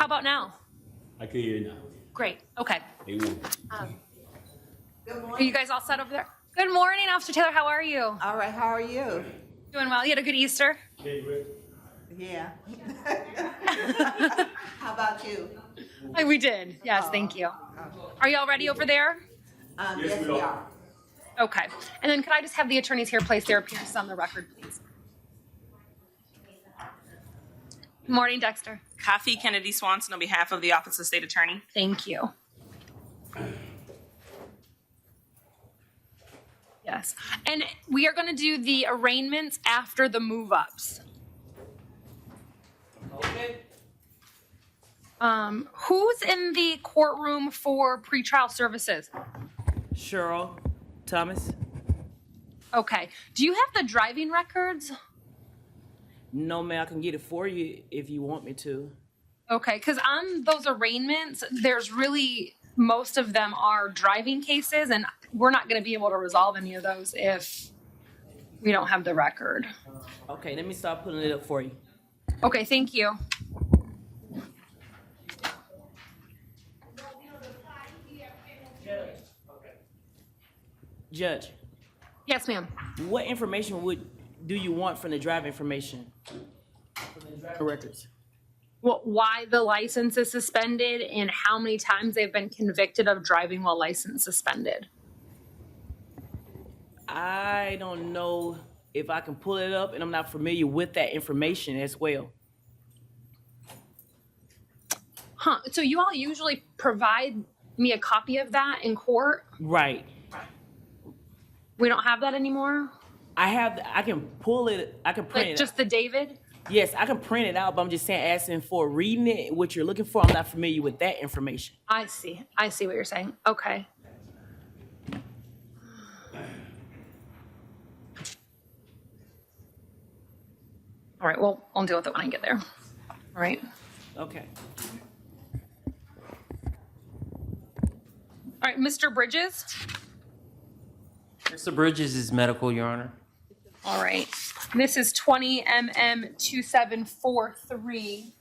How about now? I can hear you now. Great. Okay. Amen. Are you guys all set over there? Good morning, Officer Taylor. How are you? All right, how are you? Doing well. You had a good Easter? Yeah. How about you? We did. Yes, thank you. Are you all ready over there? Yes, we are. Okay. And then could I just have the attorneys here place their appearances on the record, please? Good morning, Dexter. Kafi Kennedy Swanson on behalf of the Office of State Attorney. Thank you. Yes. And we are going to do the arraignments after the move-ups. Okay. Who's in the courtroom for pretrial services? Cheryl Thomas. Okay. Do you have the driving records? No, man, I can get it for you if you want me to. Okay, because on those arraignments, there's really, most of them are driving cases, and we're not going to be able to resolve any of those if we don't have the record. Okay, let me start putting it up for you. Okay, thank you. Judge, Yes, ma'am. what information do you want from the drive information? From the driver records. Well, why the license is suspended and how many times they've been convicted of driving while license suspended. I don't know if I can pull it up, and I'm not familiar with that information as well. Huh. So you all usually provide me a copy of that in court? Right. We don't have that anymore? I can pull it, I can print Like it. just the David? Yes, I can print it out, but I'm just saying, asking for reading it, what you're looking for. I'm not familiar with that information. I see. I see what you're saying. Okay. All right. Well, I'll deal with it when I get there. All right. Okay. All right, Mr. Bridges. Mr. Bridges is medical, Your Honor. All right. This is 20 MM 2743.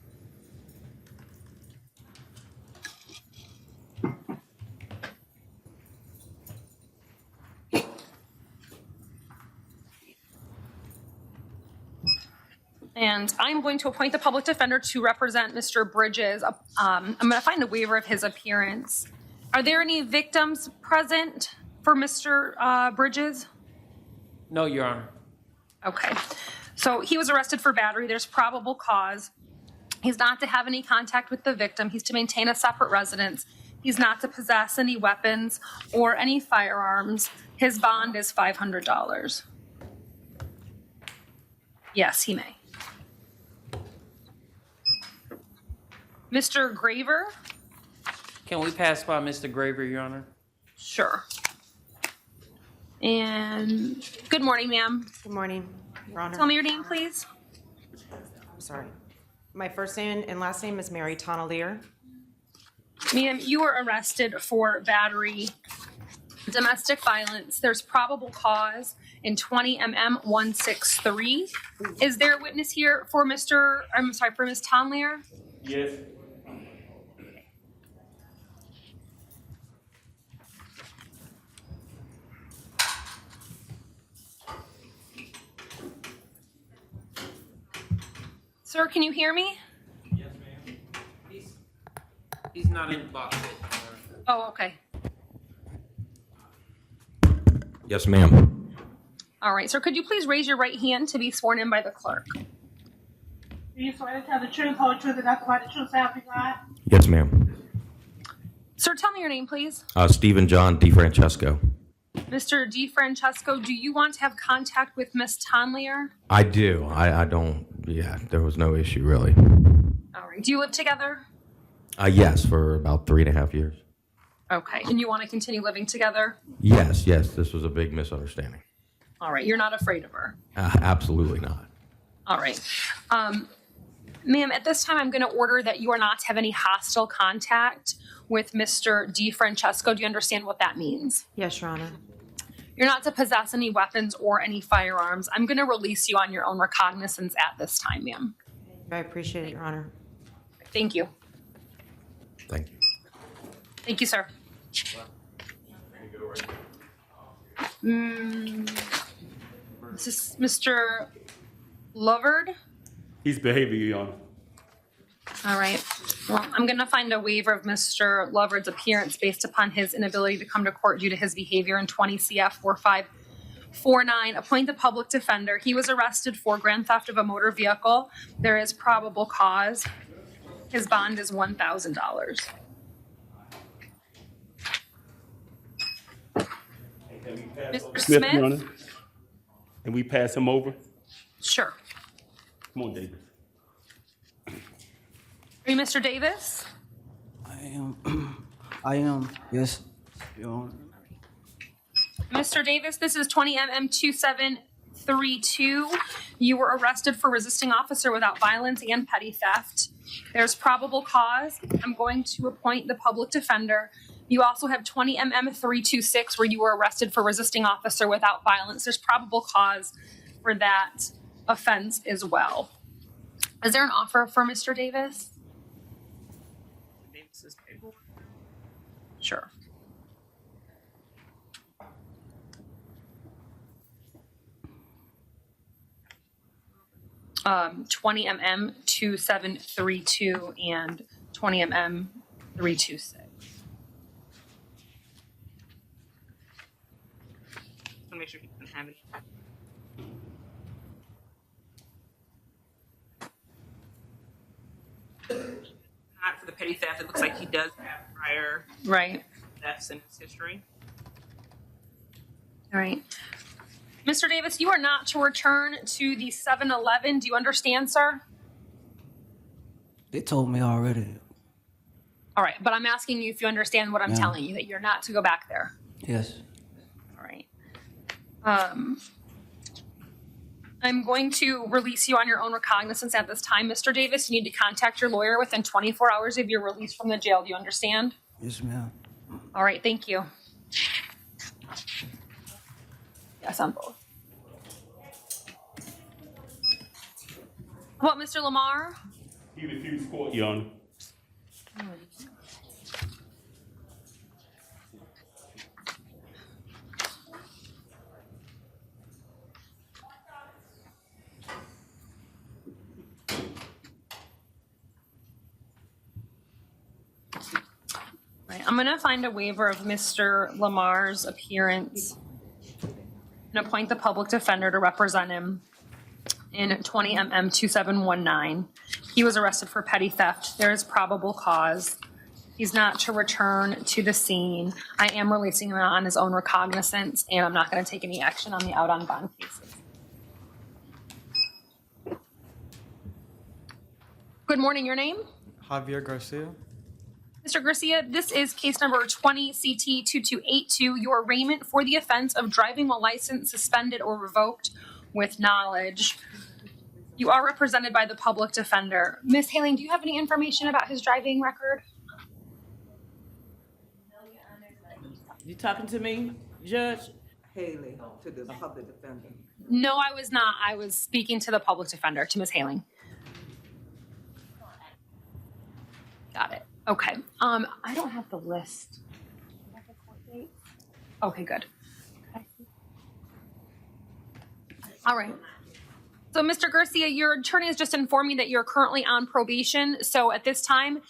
And I'm going to appoint the public defender to represent Mr. Bridges. I'm going to find a waiver of his appearance. Are there any victims present for Mr. Bridges? No, Your Honor. Okay. So he was arrested for battery. There's probable cause. He's not to have any contact with the victim. He's to maintain a separate residence. He's not to possess any weapons or any firearms. His bond is $500. Yes, he may. Mr. Graver? Can we pass by Mr. Graver, Your Honor? Sure. And good morning, ma'am. Good morning, Your Honor. Tell me your name, please. I'm sorry. My first name and last name is Mary Tonnelier. Ma'am, you were arrested for battery, domestic violence. There's probable cause in 20 MM 163. Is there a witness here for Ms. Tonnelier? Yes. Sir, can you hear me? Yes, ma'am. He's not in the box yet, Your Honor. Oh, okay. Yes, ma'am. All right, sir, could you please raise your right hand to be sworn in by the clerk? Do you swear to tell the truth, whole truth, and nothing but the truth, so help you God? Yes, ma'am. Sir, tell me your name, please. Stephen John DeFrancesco. Mr. DeFrancesco, do you want to have contact with Ms. Tonnelier? I do. I don't. Yeah, there was no issue really. All right. Do you live together? Yes, for about 3.5 years. Okay. And you want to continue living together? Yes. This was a big misunderstanding. All right. You're not afraid of her? Absolutely not. All right. Ma'am, at this time, I'm going to order that you are not to have any hostile contact with Mr. DeFrancesco. Do you understand what that means? Yes, Your Honor. You're not to possess any weapons or any firearms. I'm going to release you on your own recognizance at this time, ma'am. I appreciate it, Your Honor. Thank you. Thank you. Thank you, sir. This is Mr. Lovard. His behavior, Your Honor. All right. Well, I'm going to find a waiver of Mr. Lovard's appearance based upon his inability to come to court due to his behavior in 20 CF 4549. Appoint the public defender. He was arrested for grand theft of a motor vehicle. There is probable cause. His bond is $1,000. Mr. Smith, Your Smith? Honor. And we pass him over? Sure. Come on, David. Are you Mr. Davis? I am, yes, Your Honor. Mr. Davis, this is 20 MM 2732. You were arrested for resisting officer without violence and petty theft. There's probable cause. I'm going to appoint the public defender. You also have 20 MM 326 where you were arrested for resisting officer without violence. There's probable cause for that offense as well. Is there an offer for Mr. Davis? Davis's paperwork. Sure. Um, 20 MM 2732 and 20 MM 326. Just want to make sure he doesn't have any. Not for the petty theft. It looks like he does have prior Right. thefts in his history. All right. Mr. Davis, you are not to return to the 7-Eleven. Do you understand, sir? They told me already. All right, but I'm asking you if you understand what I'm Yeah. telling you, that you're not to go back there. Yes. All right. I'm going to release you on your own recognizance at this time. Mr. Davis, you need to contact your lawyer within 24 hours of your release from the jail. Do you understand? Yes, ma'am. All right, thank you. Yes, on both. What, Mr. Lamar? He refused court, Your Honor. Right, I'm going to find a waiver of Mr. Lamar's appearance and appoint the public defender to represent him in 20 MM 2719. He was arrested for petty theft. There is probable cause. He's not to return to the scene. I am releasing him on his own recognizance, and I'm not going to take any action on the out on bond cases. Good morning, your name? Javier Garcia. Mr. Garcia, this is case number 20 CT 2282, your arraignment for the offense of driving while license suspended or revoked with knowledge. You are represented by the public defender. Ms. Haling, do you have any information about his driving record? You talking to me, Judge? Haley, to the public defender. No, I was not. I was speaking to the public defender, to Ms. Haling. Got it. Okay. I don't have the list. Okay, good. All right. So, Mr. Garcia, your attorney has just informed me that you're currently on probation. So at this time,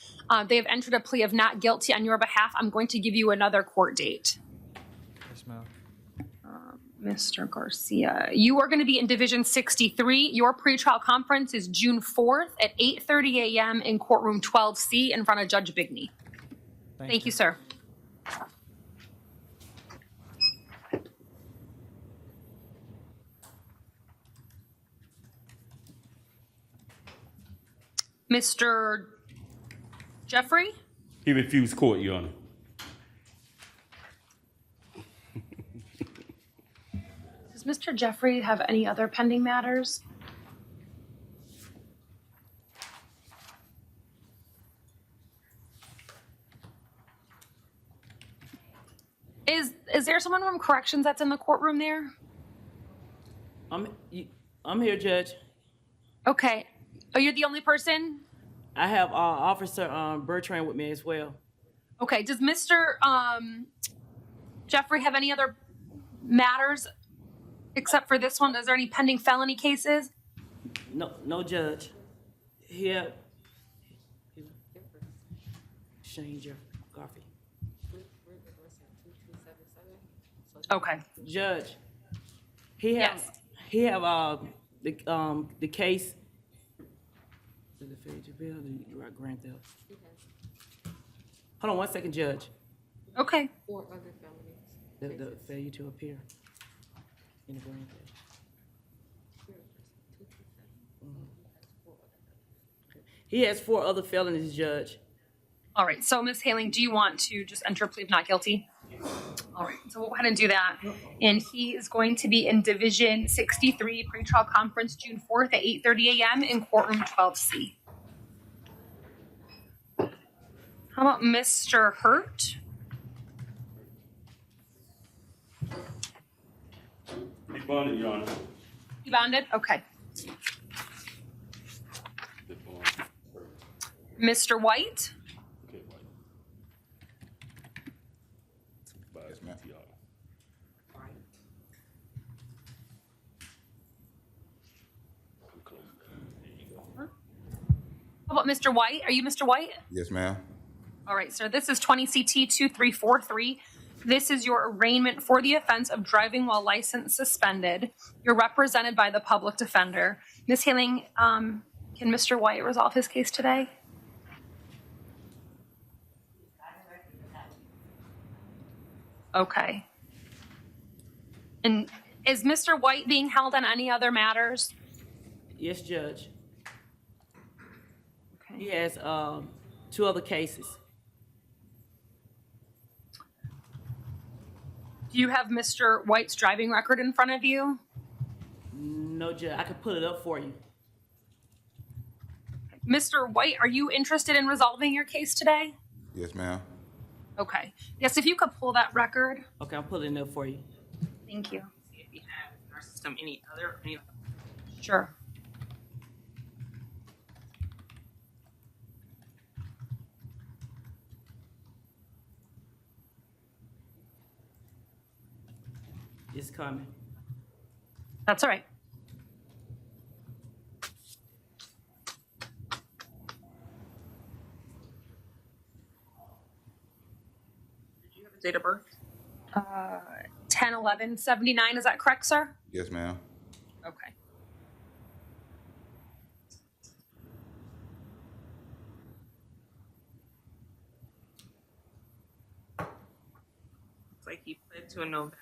they have entered a plea of not guilty on your behalf. I'm going to give you another court date. Yes, ma'am. Mr. Garcia, you are going to be in Division 63. Your pretrial conference is June 4th at 8:30 a.m. in courtroom 12C in front of Judge Bigney. Thank you, sir. Mr. Jeffrey? He refused court, Your Honor. Does Mr. Jeffrey have any other pending matters? Is there someone from corrections that's in the courtroom there? I'm here, Judge. Okay. Oh, you're the only person? I have Officer Bertrand with me as well. Okay, does Mr. Jeffrey have any other matters except for this one? Is there any pending felony cases? No, Judge. Here. Shane Jeffrey Garfield. Okay. Judge. He have Yes. the case. Is it failure to bail or grand theft? Hold on 1 second, Judge. Okay. The failure to appear in the grand theft. He has 4 other felonies, Judge. All right. So, Ms. Haling, do you want to just enter a plea of not guilty? All right. So we'll go ahead and do that. And he is going to be in Division 63 pretrial conference June 4th at 8:30 a.m. in courtroom 12C. How about Mr. Hurt? Be bonded, Your Honor. You bonded? Okay. Be bonded. Mr. White? Okay, White. By his PTR. Come close. There you go. How about Mr. White? Are you Mr. White? Yes, ma'am. All right, sir. This is 20 CT 2343. This is your arraignment for the offense of driving while license suspended. You're represented by the public defender. Ms. Haling, can Mr. White resolve his case today? Okay. And is Mr. White being held on any other matters? Yes, Judge. Okay. He has 2 other cases. Do you have Mr. White's driving record in front of you? No, Judge. I can pull it up for you. Mr. White, are you interested in resolving your case today? Yes, ma'am. Okay. Yes, if you could pull that record. Okay, I'm pulling it up for you. Thank you. See if we have in our system any other. Sure. It's coming. That's all right. Did you have a date of birth? 10/11/79, is that correct, sir? Yes, ma'am. Okay. Looks like he pled to a no vow.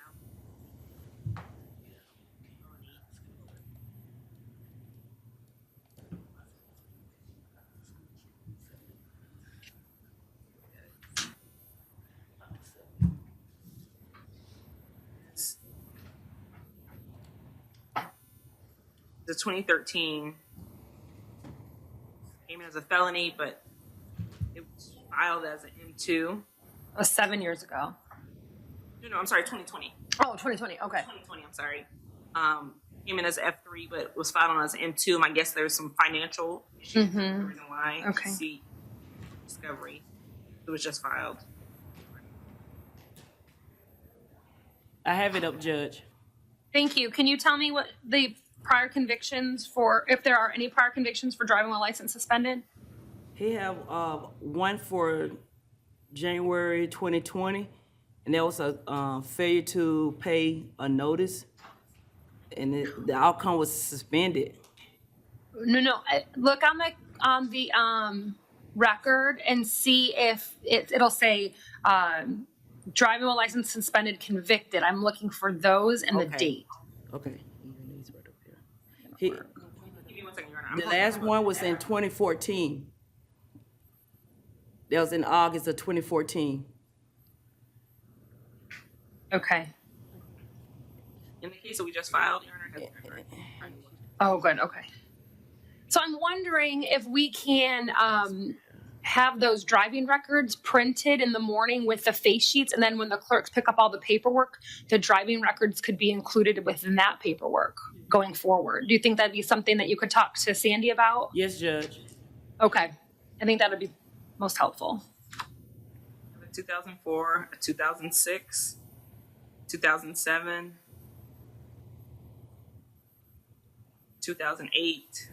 The 2013 came in as a felony, but it was filed as an M2. That was 7 years ago. No, I'm sorry, 2020. Oh, 2020. Okay. 2020, I'm sorry. Came in as F3, but was filed on as M2. I guess there's some financial issues. That's the reason why. Okay. See discovery. It was just filed. I have it up, Judge. Thank you. Can you tell me what the prior convictions for, if there are any prior convictions for driving while license suspended? He have 1 for January 2020, and there was a failure to pay a notice, and the outcome was suspended. No. Look on the record and see if it'll say driving while license suspended convicted. I'm looking for those and the Okay. date. Okay. He's right up there. Give me 1 second, Your Honor. I'm The pulling last them up. one was in 2014. That was in August of 2014. Okay. In the case that we just filed, Your Honor, Oh, good. Okay. So I'm wondering if we can have those driving records printed in the morning with the face sheets, and then when the clerks pick up all the paperwork, the driving records could be included within that paperwork going forward. Do you think that'd be something that you could talk to Sandy about? Yes, Judge. Okay. I think that would be most helpful. A 2004, a 2006, 2007, 2008,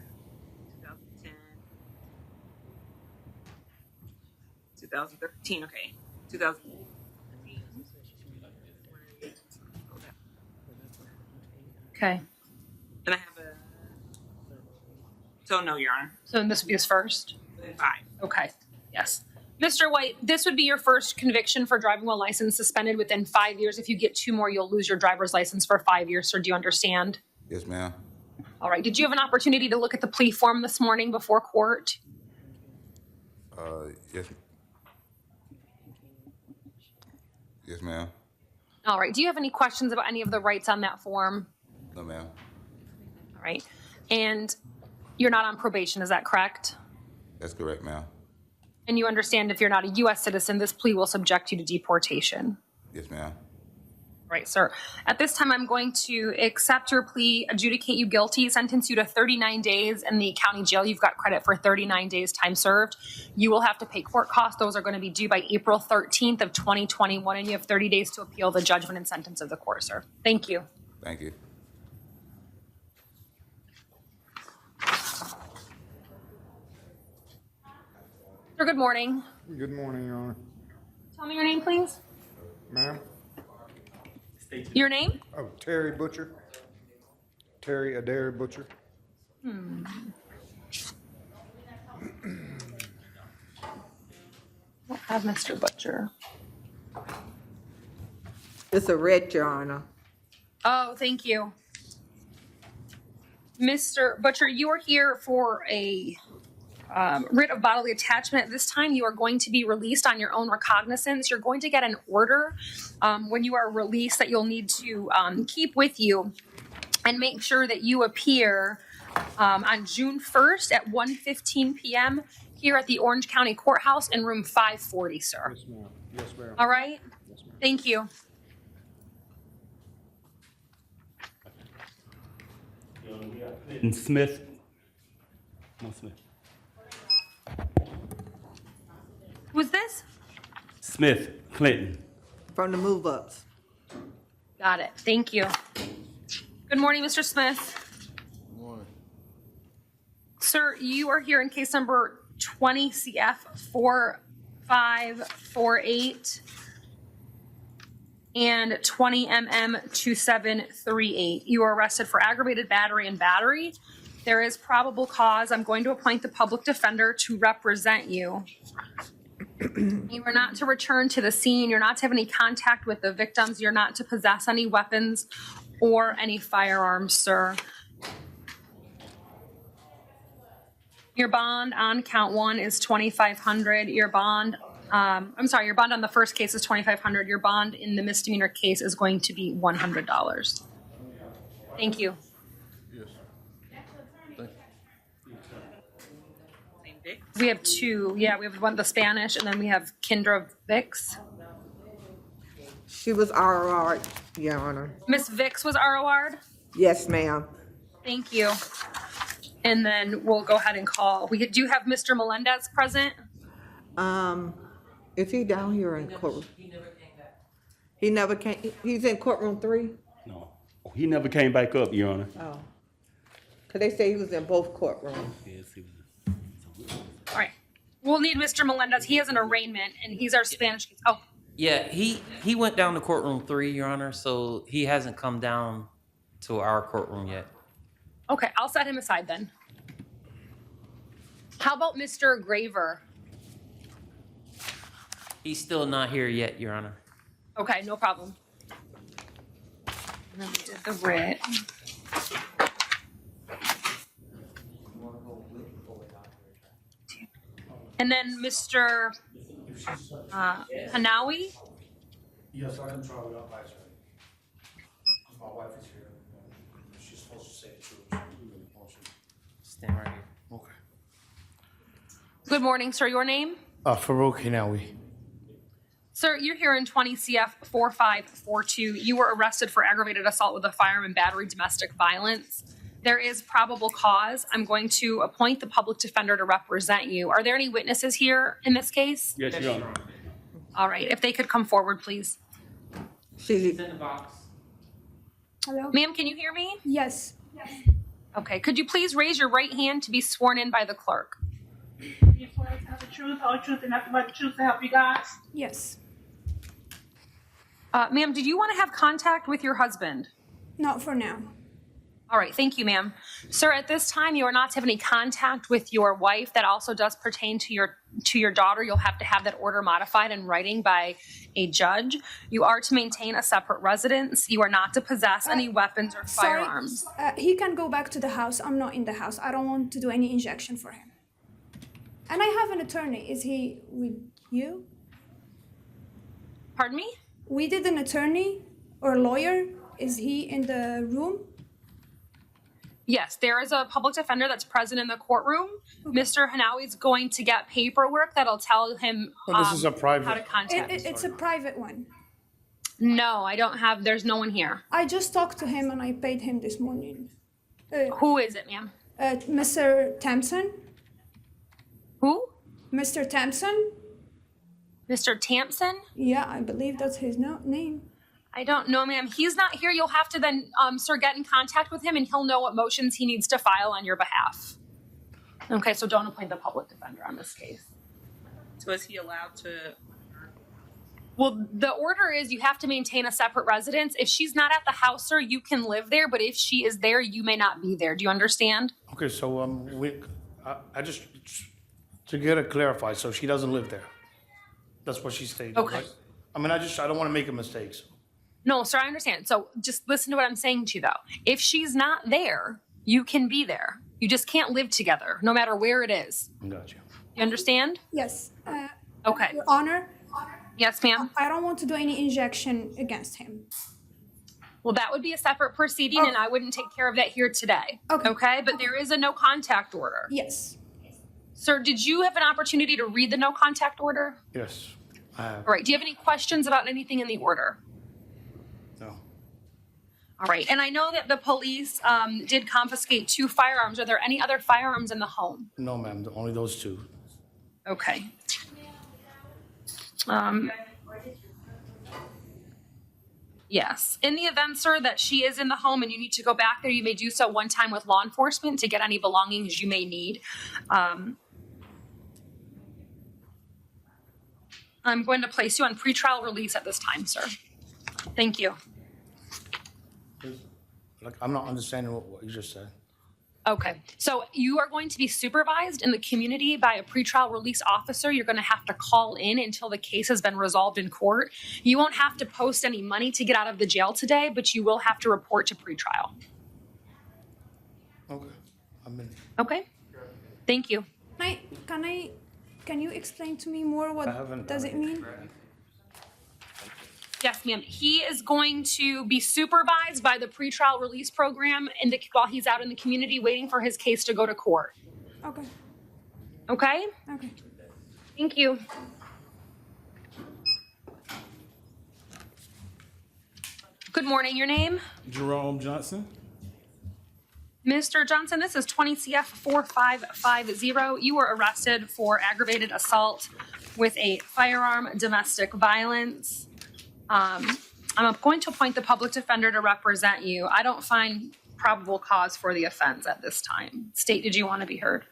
2010, 2013, okay, 2000. Okay. And I have a, so no, Your Honor, So this would be his first? within 5. Okay, yes. Mr. White, this would be your first conviction for driving while licensed suspended within 5 years. If you get 2 more, you'll lose your driver's license for 5 years, sir. Do you understand? Yes, ma'am. All right. Did you have an opportunity to look at the plea form this morning before court? Yes. Yes, ma'am. All right. Do you have any questions about any of the rights on that form? No, ma'am. All right. And you're not on probation, is that correct? That's correct, ma'am. And you understand if you're not a U.S. citizen, this plea will subject you to deportation. Yes, ma'am. Right, sir. At this time, I'm going to accept your plea, adjudicate you guilty, sentence you to 39 days in the county jail. You've got credit for 39 days time served. You will have to pay court costs. Those are going to be due by April 13th of 2021, and you have 30 days to appeal the judgment and sentence of the court, sir. Thank you. Thank you. Sir, good morning. Good morning, Your Honor. Tell me your name, please. Ma'am? Your name? Oh, Terry Butcher. Terry Adair Butcher. We'll have Mr. Butcher. It's a red, Your Honor. Oh, thank you. Mr. Butcher, you are here for a writ of bodily attachment. At this time, you are going to be released on your own recognizance. You're going to get an order when you are released that you'll need to keep with you and make sure that you appear on June 1st at 1:15 p.m. here at the Orange County Courthouse in room 540, sir. Yes, ma'am. Yes, ma'am. All right? Yes, ma'am. Thank you. And Smith. No, Smith. Who's this? Smith, Clinton. From the move-ups. Got it. Thank you. Good morning, Mr. Smith. Good morning. Sir, you are here in case number 20 CF 4548 and 20 MM 2738. You were arrested for aggravated battery and battery. There is probable cause. I'm going to appoint the public defender to represent you. You are not to return to the scene. You're not to have any contact with the victims. You're not to possess any weapons or any firearms, sir. Your bond on count 1 is $2,500. Your bond, your bond on the first case is $2,500. Your bond in the misdemeanor case is going to be $100. Thank you. Yes. Same Dick. We have 2. Yeah, we have one, the Spanish, and then we have Kendra Vicks. She was ROR, Your Honor. Miss Vicks was ROR'd. Yes, ma'am. Thank you. And then we'll go ahead and call. We do have Mr. Melendez present. Is he down here in court? He never came back. He never came, he's in courtroom 3? No. He never came back up, Your Honor. Oh. Cause they say he was in both courtrooms. Yes, he was. All right. We'll need Mr. Melendez. He has an arraignment, and he's our Spanish case. Oh, Yeah, he went down to courtroom 3, Your Honor, so he hasn't come down to our courtroom yet. okay. I'll set him aside then. How about Mr. Graver? He's still not here yet, Your Honor. Okay, no problem. And then we did the writ. And then Mr. Hanawi? Yes, I can try without my attorney. My wife is here. She's supposed to say the truth. Stand right here. Okay. Good morning, sir. Your name? Farouk Hinawi. Sir, you're here in 20 CF 4542. You were arrested for aggravated assault with a firearm and battery domestic violence. there is probable cause. I'm going to appoint the public defender to represent you. Are there any witnesses here in this case? Yes, Your Honor. All right, if they could come forward, please. She's, in the box. Hello? Ma'am, can you hear me? Yes. Okay, could you please raise your right hand to be sworn in by the clerk? Do you swear to tell the truth, whole truth, and nothing but the truth to help you God? Yes. Ma'am, did you want to have contact with your husband? Not for now. All right, thank you, ma'am. Sir, at this time, you are not to have any contact with your wife. That also does pertain to your daughter. You'll have to have that order modified in writing by a judge. You are to maintain a separate residence. You are not to possess any weapons or Sorry. firearms. He can go back to the house. I'm not in the house. I don't want to do any injection for him. And I have an attorney. Is he with you? Pardon me? We did an attorney or lawyer. Is he in the room? Yes, there is a public defender that's present in the courtroom. Mr. Hanawi is going to get paperwork that'll tell him Well, this is a private- how to contact. It's a private one. No, I don't have, there's no one here. I just talked to him and I paid him this morning. Who is it, ma'am? Mr. Thompson. Who? Mr. Thompson. Mr. Tampson? Yeah, I believe that's his name. I don't know, ma'am. He's not here. You'll have to then, sir, get in contact with him and he'll know what motions he needs to file on your behalf. Okay, so don't appoint the public defender on this case. So is he allowed to? Well, the order is you have to maintain a separate residence. If she's not at the house, sir, you can live there, but if she is there, you may not be there. Do you understand? Okay, so, I just, to get it clarified, so she doesn't live there? That's what she stated, Okay. right? I mean, I don't want to make a mistake, so. No, sir, I understand. So just listen to what I'm saying to you, though. If she's not there, you can be there. You just can't live together, no matter where it is. Gotcha. You understand? Yes. Okay. Your Honor, Yes, ma'am. I don't want to do any injection against him. Well, that would be a separate proceeding, and I wouldn't take care of that here today. Okay. But there is a no contact order. Yes. Sir, did you have an opportunity to read the no contact order? Yes, I have. All right. Do you have any questions about anything in the order? No. All right. And I know that the police did confiscate 2 firearms. Are there any other firearms in the home? No, ma'am, only those 2. Okay. Yes. In the event, sir, that she is in the home and you need to go back there, you may do so one time with law enforcement to get any belongings you may need. I'm going to place you on pretrial release at this time, sir. Thank you. Like, I'm not understanding what you just said. Okay, so you are going to be supervised in the community by a pretrial release officer. You're going to have to call in until the case has been resolved in court. You won't have to post any money to get out of the jail today, but you will have to report to pretrial. Okay, I'm in. Okay, thank you. Can you explain to me more what does it mean? Yes, ma'am. He is going to be supervised by the pretrial release program while he's out in the community waiting for his case to go to court. Okay. Okay? Okay. Thank you. Good morning. Your name? Jerome Johnson. Mr. Johnson, this is 20 CF 4550. You were arrested for aggravated assault with a firearm, domestic violence. I'm going to appoint the public defender to represent you. I don't find probable cause for the offense at this time. State, did you want to be heard?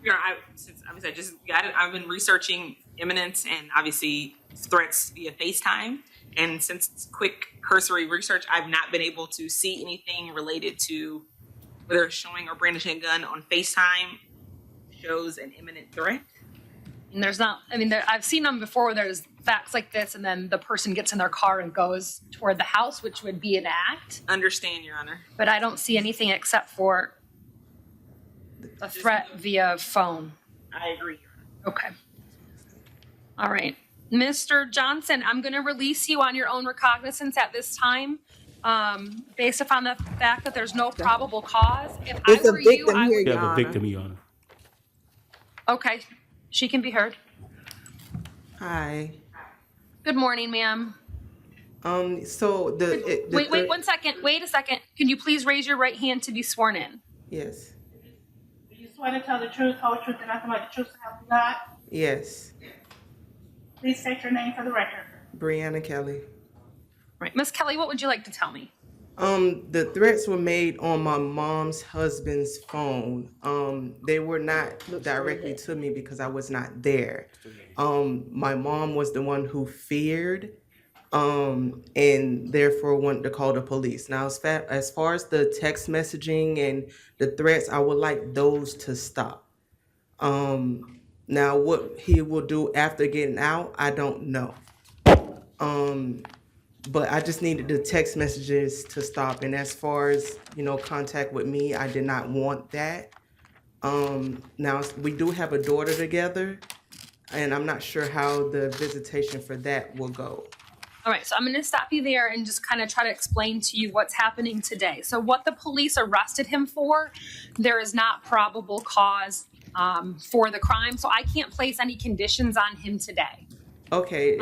Yeah, since obviously I just got it, I've been researching imminence and obviously threats via FaceTime. And since quick cursory research, I've not been able to see anything related to whether showing or brandishing a gun on FaceTime shows an imminent threat. And there's not, I mean, I've seen them before where there's facts like this and then the person gets in their car and goes toward the house, which would be an act. Understand, Your Honor. But I don't see anything except for a threat via phone. I agree, Your Honor. Okay. All right. Mr. Johnson, I'm going to release you on your own recognizance at this time, based upon the fact that there's no probable cause. If It's I a were you, victim I here, would. You Your have a Honor. victim, Your Honor. Okay. She can be heard. Hi. Good morning, ma'am. So the Wait, 1 second. Wait a second. Can you please raise your right hand to be sworn in? Yes, Do you swear to tell the truth, whole truth, and nothing but the truth, so help you God? yes. Please state your name for the record. Brianna Kelly. Right. Miss Kelly, what would you like to tell me? The threats were made on my mom's husband's phone. They were not directly to me because I was not there. My mom was the one who feared, and therefore wanted to call the police. Now, as far as the text messaging and the threats, I would like those to stop. Now what he will do after getting out, I don't know. But I just needed the text messages to stop. And as far as, contact with me, I did not want that. Now we do have a daughter together, and I'm not sure how the visitation for that will go. All right, so I'm going to stop you there and just kind of try to explain to you what's happening today. So, what the police arrested him for, there is not probable cause for the crime. So, I can't place any conditions on him today. Okay.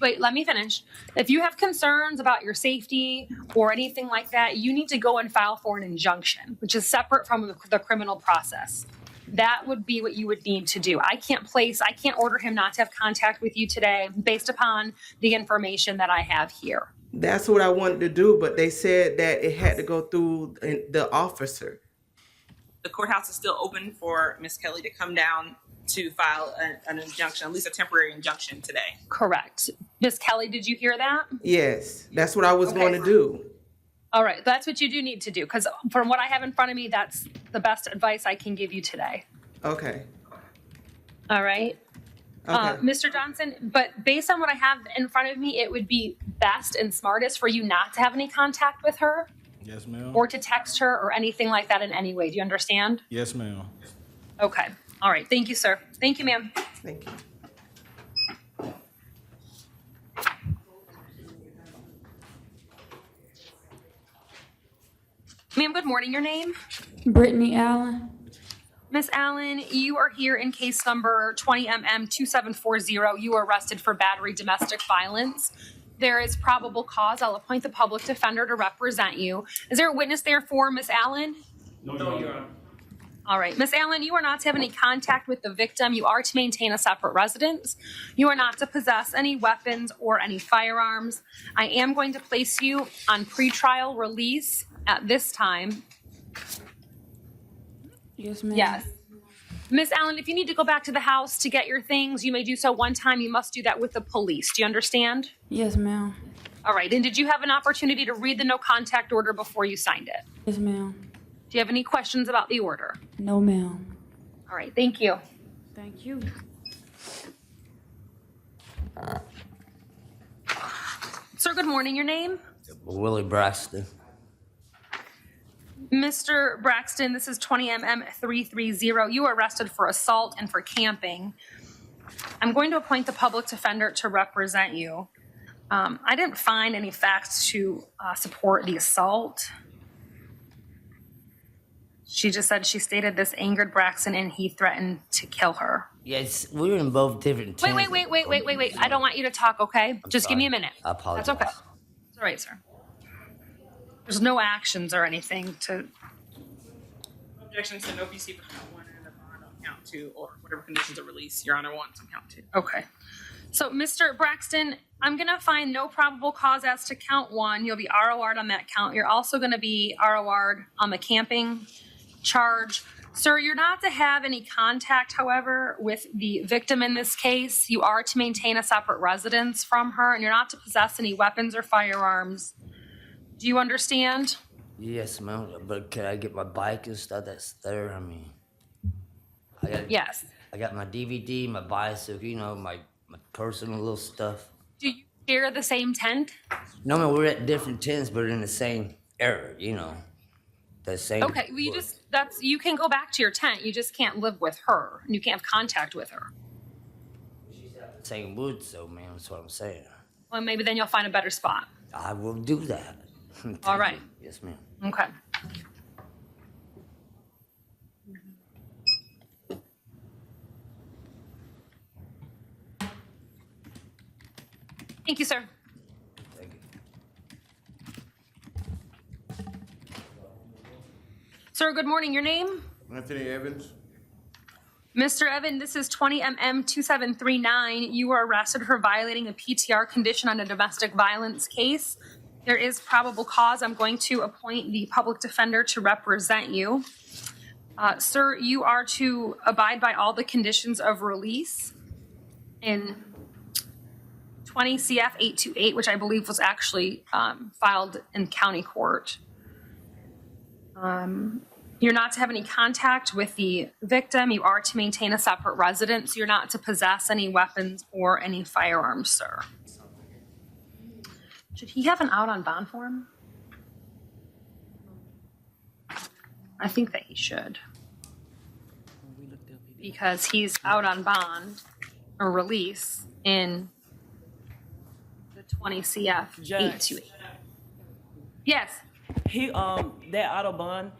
Wait, let me finish. If you have concerns about your safety or anything like that, you need to go and file for an injunction, which is separate from the criminal process. That would be what you would need to do. I can't order him not to have contact with you today based upon the information that I have here. That's what I wanted to do, but they said that it had to go through the officer. The courthouse is still open for Ms. Kelly to come down to file an injunction, at least a temporary injunction today. Correct. Ms. Kelly, did you hear that? Yes, that's what I was going to do. All right, that's what you do need to do, because from what I have in front of me, that's the best advice I can give you today. Okay. All right. Okay. Mr. Johnson, but based on what I have in front of me, it would be best and smartest for you not to have any contact with her Yes, ma'am. or to text her or anything like that in any way. Do you understand? Yes, ma'am. Okay. All right. Thank you, sir. Thank you, ma'am. Thank you. Ma'am, good morning. Your name? Brittany Allen. Miss Allen, you are here in case number 20MM2740. You were arrested for battery domestic violence. There is probable cause. I'll appoint the public defender to represent you. Is there a witness there for Miss Allen? No, Your Honor. All right. Miss Allen, you are not to have any contact with the victim. You are to maintain a separate residence. You are not to possess any weapons or any firearms. I am going to place you on pretrial release at this time. Yes, ma'am. Yes. Miss Allen, if you need to go back to the house to get your things, you may do so one time. You must do that with the police. Do you understand? Yes, ma'am. All right. And did you have an opportunity to read the no contact order before you signed it? Yes, ma'am. Do you have any questions about the order? No, ma'am. All right. Thank you. Thank you. Sir, good morning. Your name? Willie Braxton. Mr. Braxton, this is 20MM330. You were arrested for assault and for camping. I'm going to appoint the public defender to represent you. I didn't find any facts to support the assault. She just said she stated this angered Braxton and he threatened to kill her. Yes, we were in both different Wait. teams. I don't want you to talk, okay? Just give me a minute. I apologize. That's okay. It's all right, sir. There's no actions or anything to. Objection to no PC for count one and a bond on count two, or whatever conditions of release Your Honor wants on count two. Okay. So, Mr. Braxton, I'm going to find no probable cause as to count one. You'll be ROR'd on that count. You're also going to be ROR'd on the camping charge. Sir, you're not to have any contact, however, with the victim in this case. You are to maintain a separate residence from her, and you're not to possess any weapons or firearms. Do you understand? Yes, ma'am. But can I get my bike and stuff that's there? I mean, Yes. I got my DVD, my bicycle, my personal little stuff. Do you share the same tent? No, man, we're at different tents, but in the same area, the same. Okay, well, you can go back to your tent. You just can't live with her, and you can't have contact with her. Same woods, so, man, that's what I'm saying. Well, maybe then you'll find a better spot. I will do that. All right. Yes, ma'am. Okay. Thank you, sir. Thank Sir, good morning. Your name? Anthony Evans. Mr. Evan, this is 20MM2739. You were arrested for violating a PTR condition on a domestic violence case. There is probable cause. I'm going to appoint the public defender to represent you. Sir, you are to abide by all the conditions of release in 20 CF 828, which I believe was actually filed in county court. You're not to have any contact with the victim. You are to maintain a separate residence. You're not to possess any weapons or any firearms, sir. Should he have an out on bond form? I think that he should. Because he's out on bond or release in the 20 CF 828. Yes. He that auto bond,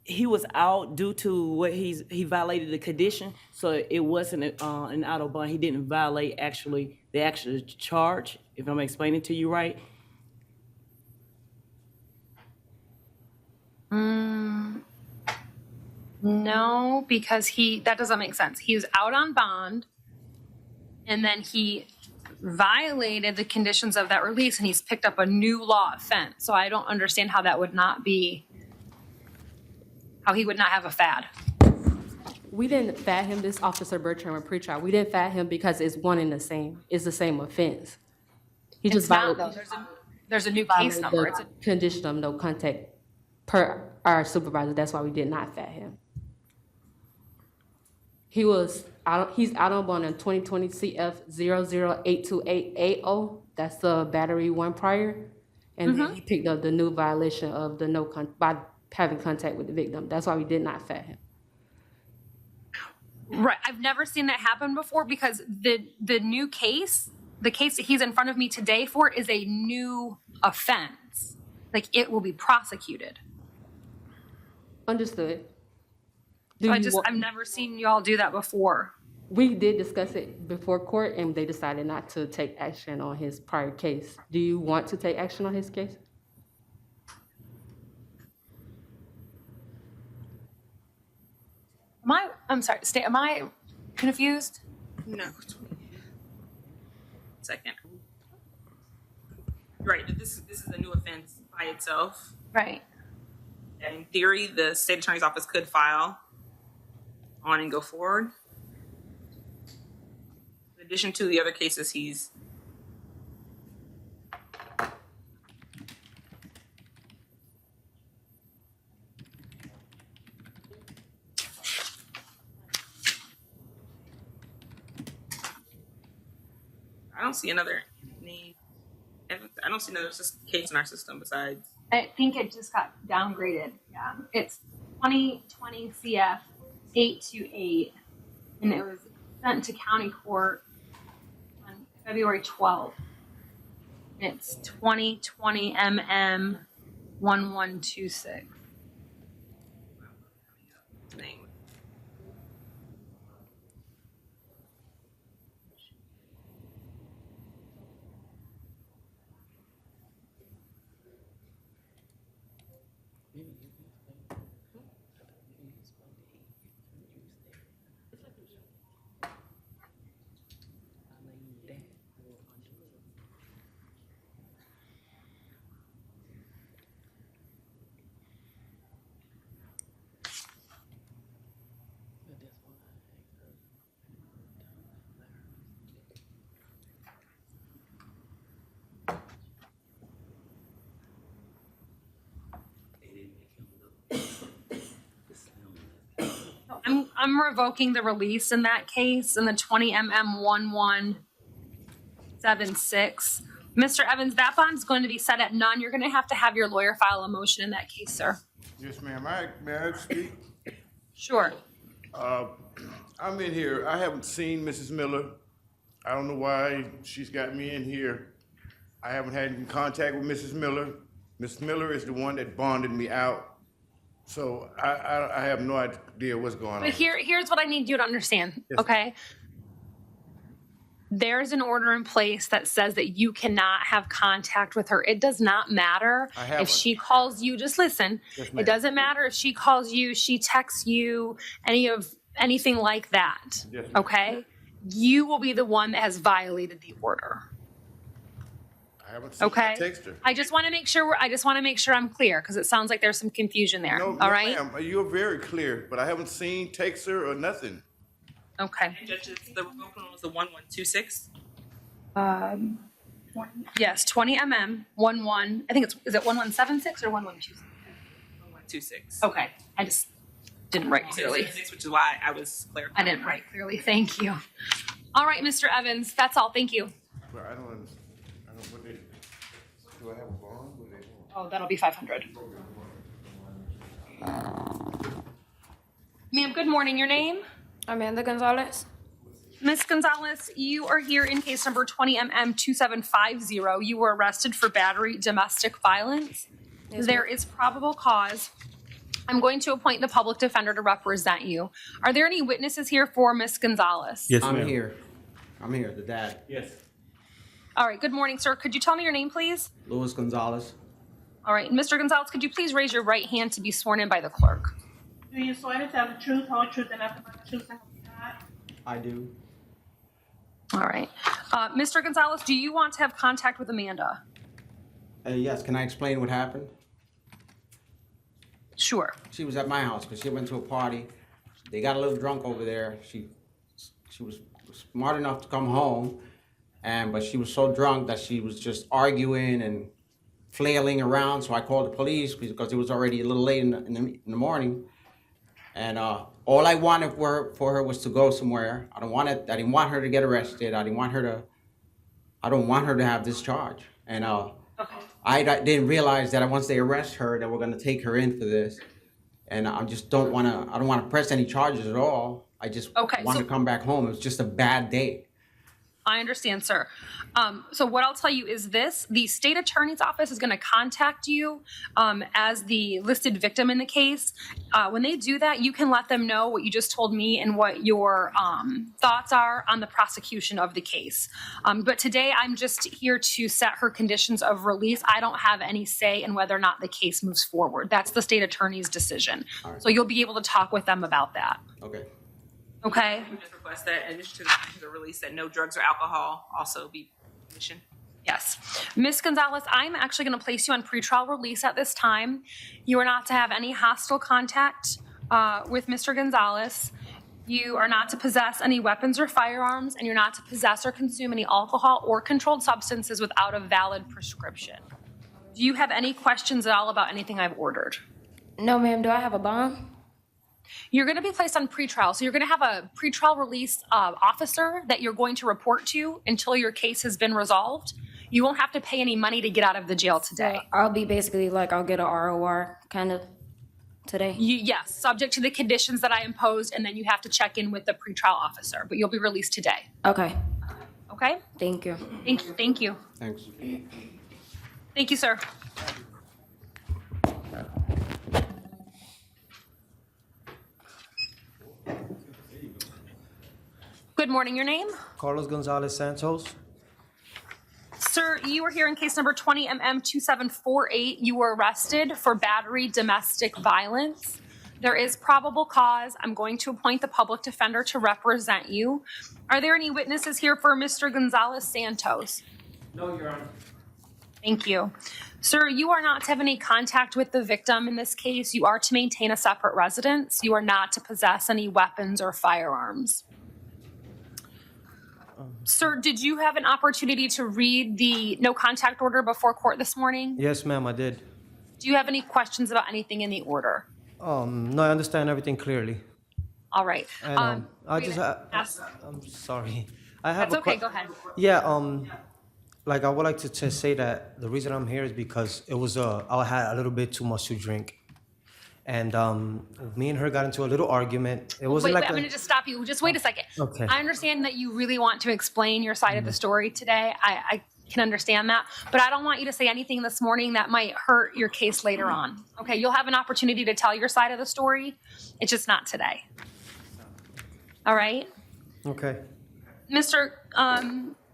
he was out due to what he violated the condition, so it wasn't an auto bond. He didn't violate the actual charge. If I'm explaining to you right. No, because that doesn't make sense. He was out on bond and then he violated the conditions of that release and he's picked up a new law offense. So I don't understand how that would not be, how he would not have a FAD. We didn't FAD him, this Officer Bertram and pretrial. We didn't FAD him because it's one and the same. It's the same offense. He just violated. There's a new case number. It's a condition of no contact per our supervisor. That's why we did not FAD him. He's out on bond in 2020 CF 0082880. That's the battery one prior. And then he picked up the new violation of the by having contact with the victim. That's why we did not FAD him. Right. I've never seen that happen before because the new case, the case that he's in front of me today for is a new offense. Like it will be prosecuted. Understood. So I've never seen y'all do that before. We did discuss it before court and they decided not to take action on his prior case. Do you want to take action on his case? I'm sorry, am I confused? No. Second. Right, this is a new offense by itself. Right. And in theory, the state attorney's office could file on and go forward. In addition to the other cases he's I don't see another name. I don't see another case in our system besides. I think it just got downgraded. Yeah. It's 2020 CF 828, and it was sent to county court on February 12th. It's 2020 MM 1126. I'm revoking the release in that case in the 20 MM 1176. Mr. Evans, that bond's going to be set at none. You're going to have your lawyer file a motion in that case, sir. Yes, ma'am. May I speak? Sure. I'm in here. I haven't seen Mrs. Miller. I don't know why she's got me in here. I haven't had any contact with Mrs. Miller. Miss Miller is the one that bonded me out. So I have no idea what's going on. But here's what I need you to understand, Yes, okay? there's an order in place that says that you cannot have contact with her. It does not matter I if haven't. she calls you, just listen. Yes, ma'am. It doesn't matter if she calls you, she texts you, anything like that. Yes, ma'am. Okay? You will be the one that has violated the order. I haven't seen Okay? the text her. I just want to make sure I'm clear because it sounds like there's some confusion there. No, All right? ma'am, you're very clear, but I haven't seen text her or nothing. Okay. Judges, the revoked one was the 1126. Yes, 20 mm, 11. I think is it 1176 or 1126? 1126. Okay. I just didn't write clearly. 1126, which is why I was clarifying. I didn't write clearly. Thank you. All right, Mr. Evans, that's all. Thank you. But I don't understand. What they, do I have a bond? What they doing? Oh, that'll be 500. Ma'am, good morning. Your name? Amanda Gonzalez. Ms. Gonzalez, you are here in case number 20MM2750. You were arrested for battery domestic violence. There is probable cause. I'm going to appoint the public defender to represent you. Are there any witnesses here for Ms. Gonzalez? Yes, I'm here, the dad. Yes. All right, good morning, sir. Could you tell me your name, please? Louis Gonzalez. All right, Mr. Gonzalez, could you please raise your right hand to be sworn in by the clerk? Do you swear to tell the truth, whole truth, and nothing but the truth, so help you God? I do. All right. Mr. Gonzalez, do you want to have contact with Amanda? Yes, can I explain what happened? Sure. She was at my house because she went to a party. They got a little drunk over there. She was smart enough to come home, but she was so drunk that she was just arguing and flailing around. So I called the police because it was already a little late in the morning. And all I wanted for her was to go somewhere. I didn't want her to get arrested. I don't want her to have this charge. And I didn't realize that once they arrest her, that we're gonna take her in for this. And I don't want to press any charges at all. I just Okay, want so- to come back home. It was just a bad day. I understand, sir. So what I'll tell you is this: the state attorney's office is going to contact you as the listed victim in the case. When they do that, you can let them know what you just told me and what your thoughts are on the prosecution of the case. But today, I'm just here to set her conditions of release. I don't have any say in whether or not the case moves forward. That's the state attorney's decision. All right. So you'll be able to talk with them about that. Okay. Okay? We just request that in addition to the release that no drugs or alcohol also be permission. Yes. Ms. Gonzalez, I'm actually going to place you on pretrial release at this time. You are not to have any hostile contact with Mr. Gonzalez. You are not to possess any weapons or firearms, and you're not to possess or consume any alcohol or controlled substances without a valid prescription. Do you have any questions at all about anything I've ordered? No, ma'am. Do I have a bond? You're going to be placed on pretrial. So you're going to have a pretrial release officer that you're going to report to until your case has been resolved. You won't have to pay any money to get out of the jail today. I'll be basically like, I'll get a ROR kind of today. Yes, subject to the conditions that I imposed, and then you have to check in with the pretrial officer, but you'll be released today. Okay. Okay? Thank you. Thank you. Thank you. Thanks. Thank you, sir. Good morning. Your name? Carlos Gonzalez Santos. Sir, you were here in case number 20MM2748. You were arrested for battery domestic violence. There is probable cause. I'm going to appoint the public defender to represent you. Are there any witnesses here for Mr. Gonzalez Santos? No, Your Honor. Thank you. Sir, you are not to have any contact with the victim in this case. You are to maintain a separate residence. You are not to possess any weapons or firearms. Sir, did you have an opportunity to read the no contact order before court this morning? Yes, ma'am, I did. Do you have any questions about anything in the order? No, I understand everything clearly. All right. And I just ask- I'm sorry. I have That's okay, go ahead. Yeah, like I would like to just say that the reason I'm here is because it was I had a little bit too much to drink. And me and her got into a little argument. It wasn't Wait, like I'm gonna just stop you. Just wait a second. Okay. I understand that you really want to explain your side of the story today. I can understand that, but I don't want you to say anything this morning that might hurt your case later on. Okay, you'll have an opportunity to tell your side of the story. It's just not today. All right? Okay. Mr.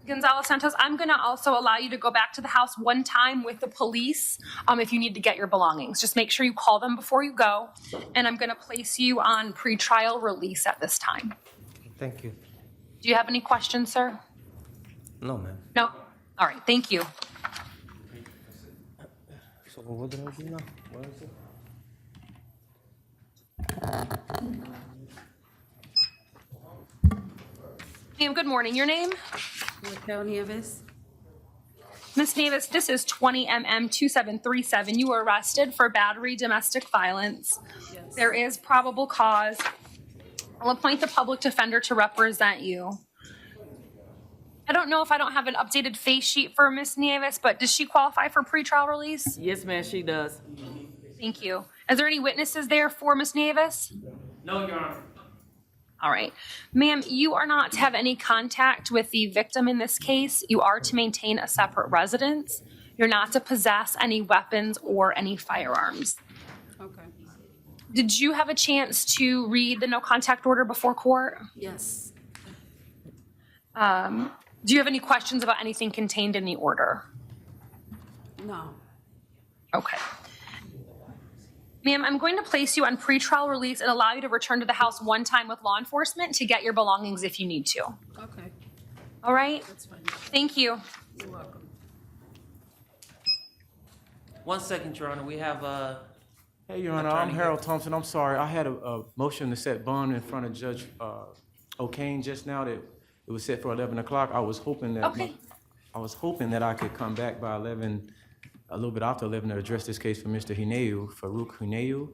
Gonzalez Santos, I'm going to also allow you to go back to the house one time with the police if you need to get your belongings. Just make sure you call them before you go. And I'm going to place you on pretrial release at this time. Thank you. Do you have any questions, sir? No, ma'am. No? All right, thank you. So what did I do now? What is it? Ma'am, good morning. Your name? Raquel Nieves. Ms. Davis, this is 20MM2737. You were arrested for battery domestic violence. Yes. There is probable cause. I'll appoint the public defender to represent you. I don't know if I don't have an updated face sheet for Ms. Nieves, but does she qualify for pretrial release? Yes, ma'am, she does. Thank you. Is there any witnesses there for Ms. Nieves? No, Your Honor. All right. Ma'am, you are not to have any contact with the victim in this case. You are to maintain a separate residence. You're not to possess any weapons or any firearms. Okay. Did you have a chance to read the no contact order before court? Yes. Do you have any questions about anything contained in the order? No. Okay. Ma'am, I'm going to place you on pretrial release and allow you to return to the house one time with law enforcement to get your belongings if you need to. Okay. All right? That's fine. Thank you. You're welcome. 1 second, Your Honor. We have Hey, Your Honor, I'm Harold Thompson. I'm sorry. I had a motion to set bond in front of Judge O'Kane just now that it was set for 11 o'clock. I was hoping that Okay. I could come back by 11, a little bit after 11, to address this case for Mr. Hineu, Farouk Hineu.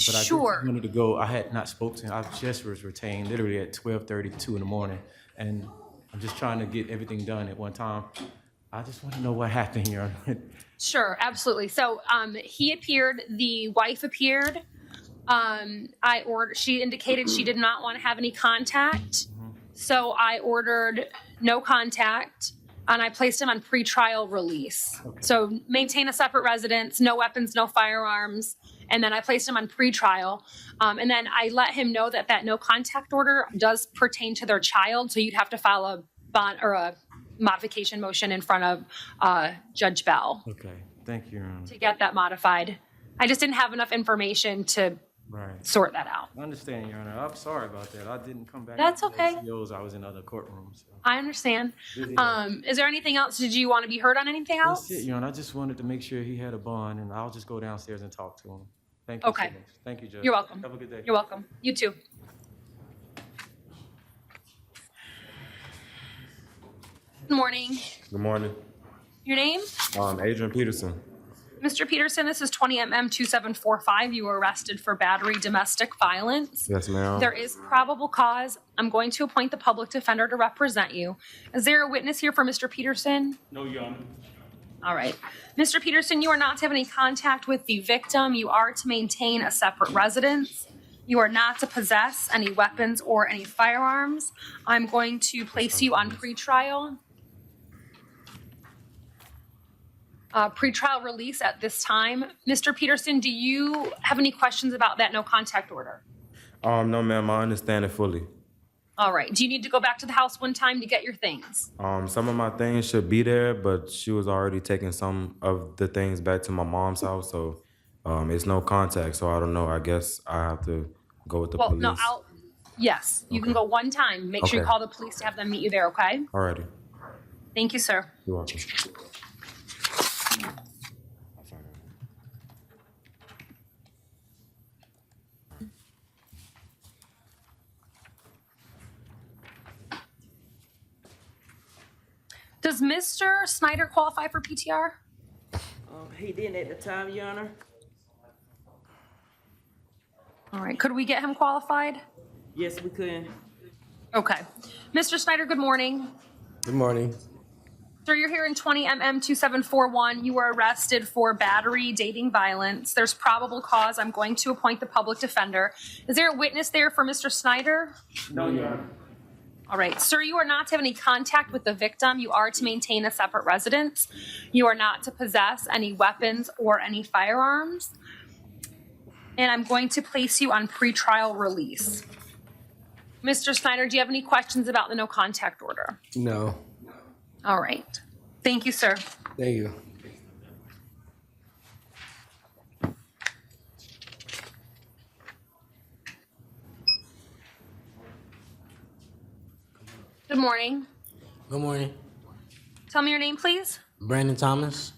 But I Sure. just wanted to go. I had not spoken to him. I just was retained literally at 12:32 in the morning, and I'm just trying to get everything done at one time. I just want to know what happened, Your Honor. Sure, absolutely. So he appeared, the wife appeared. She indicated she did not want to have any contact. So I ordered no contact and I placed him on pretrial release. Okay. So maintain a separate residence, no weapons, no firearms. And then I placed him on pretrial. And then I let him know that that no contact order does pertain to their child. So you'd have to file a bond or a modification motion in front of Judge Bell Okay, thank you, Your Honor. to get that modified. I just didn't have enough information to Right. sort that out. I understand, Your Honor. I'm sorry about that. I didn't come back. That's to the okay. ACOs. I was in other courtrooms. So. I understand. Yeah. Is there anything else? Did you want to be heard on anything else? That's it, Your Honor. I just wanted to make sure he had a bond, and I'll just go downstairs and talk to him. Thank you Okay. so much. Thank you, Judge. You're welcome. Have a good day. You're welcome. You too. Good morning. Good morning. Your name? Adrian Peterson. Mr. Peterson, this is 20MM2745. You were arrested for battery domestic violence. Yes, ma'am. There is probable cause. I'm going to appoint the public defender to represent you. Is there a witness here for Mr. Peterson? No, Your Honor. All right. Mr. Peterson, you are not to have any contact with the victim. You are to maintain a separate residence. You are not to possess any weapons or any firearms. I'm going to place you on pretrial. Pretrial release at this time. Mr. Peterson, do you have any questions about that no contact order? No, ma'am. I understand it fully. All right. Do you need to go back to the house one time to get your things? Some of my things should be there, but she was already taking some of the things back to my mom's house, so it's no contact. So I don't know. I guess I have to go with the police. No, yes, you can go one time. Make sure you Okay. call the police to have them meet you there, okay? Alrighty. Thank you, sir. You're welcome. Does Mr. Snyder qualify for PTR? He didn't at the time, Your Honor. All right, could we get him qualified? Yes, we could. Okay. Mr. Snyder, good morning. Good morning. Sir, you're here in 20MM2741. You were arrested for battery, dating violence. There's probable cause. I'm going to appoint the public defender. Is there a witness there for Mr. Snyder? No, Your Honor. All right. Sir, you are not to have any contact with the victim. You are to maintain a separate residence. You are not to possess any weapons or any firearms. And I'm going to place you on pretrial release. Mr. Snyder, do you have any questions about the no contact order? No. All right. Thank you, sir. Thank you. Good morning. Good morning. Tell me your name, please. Brandon Thomas.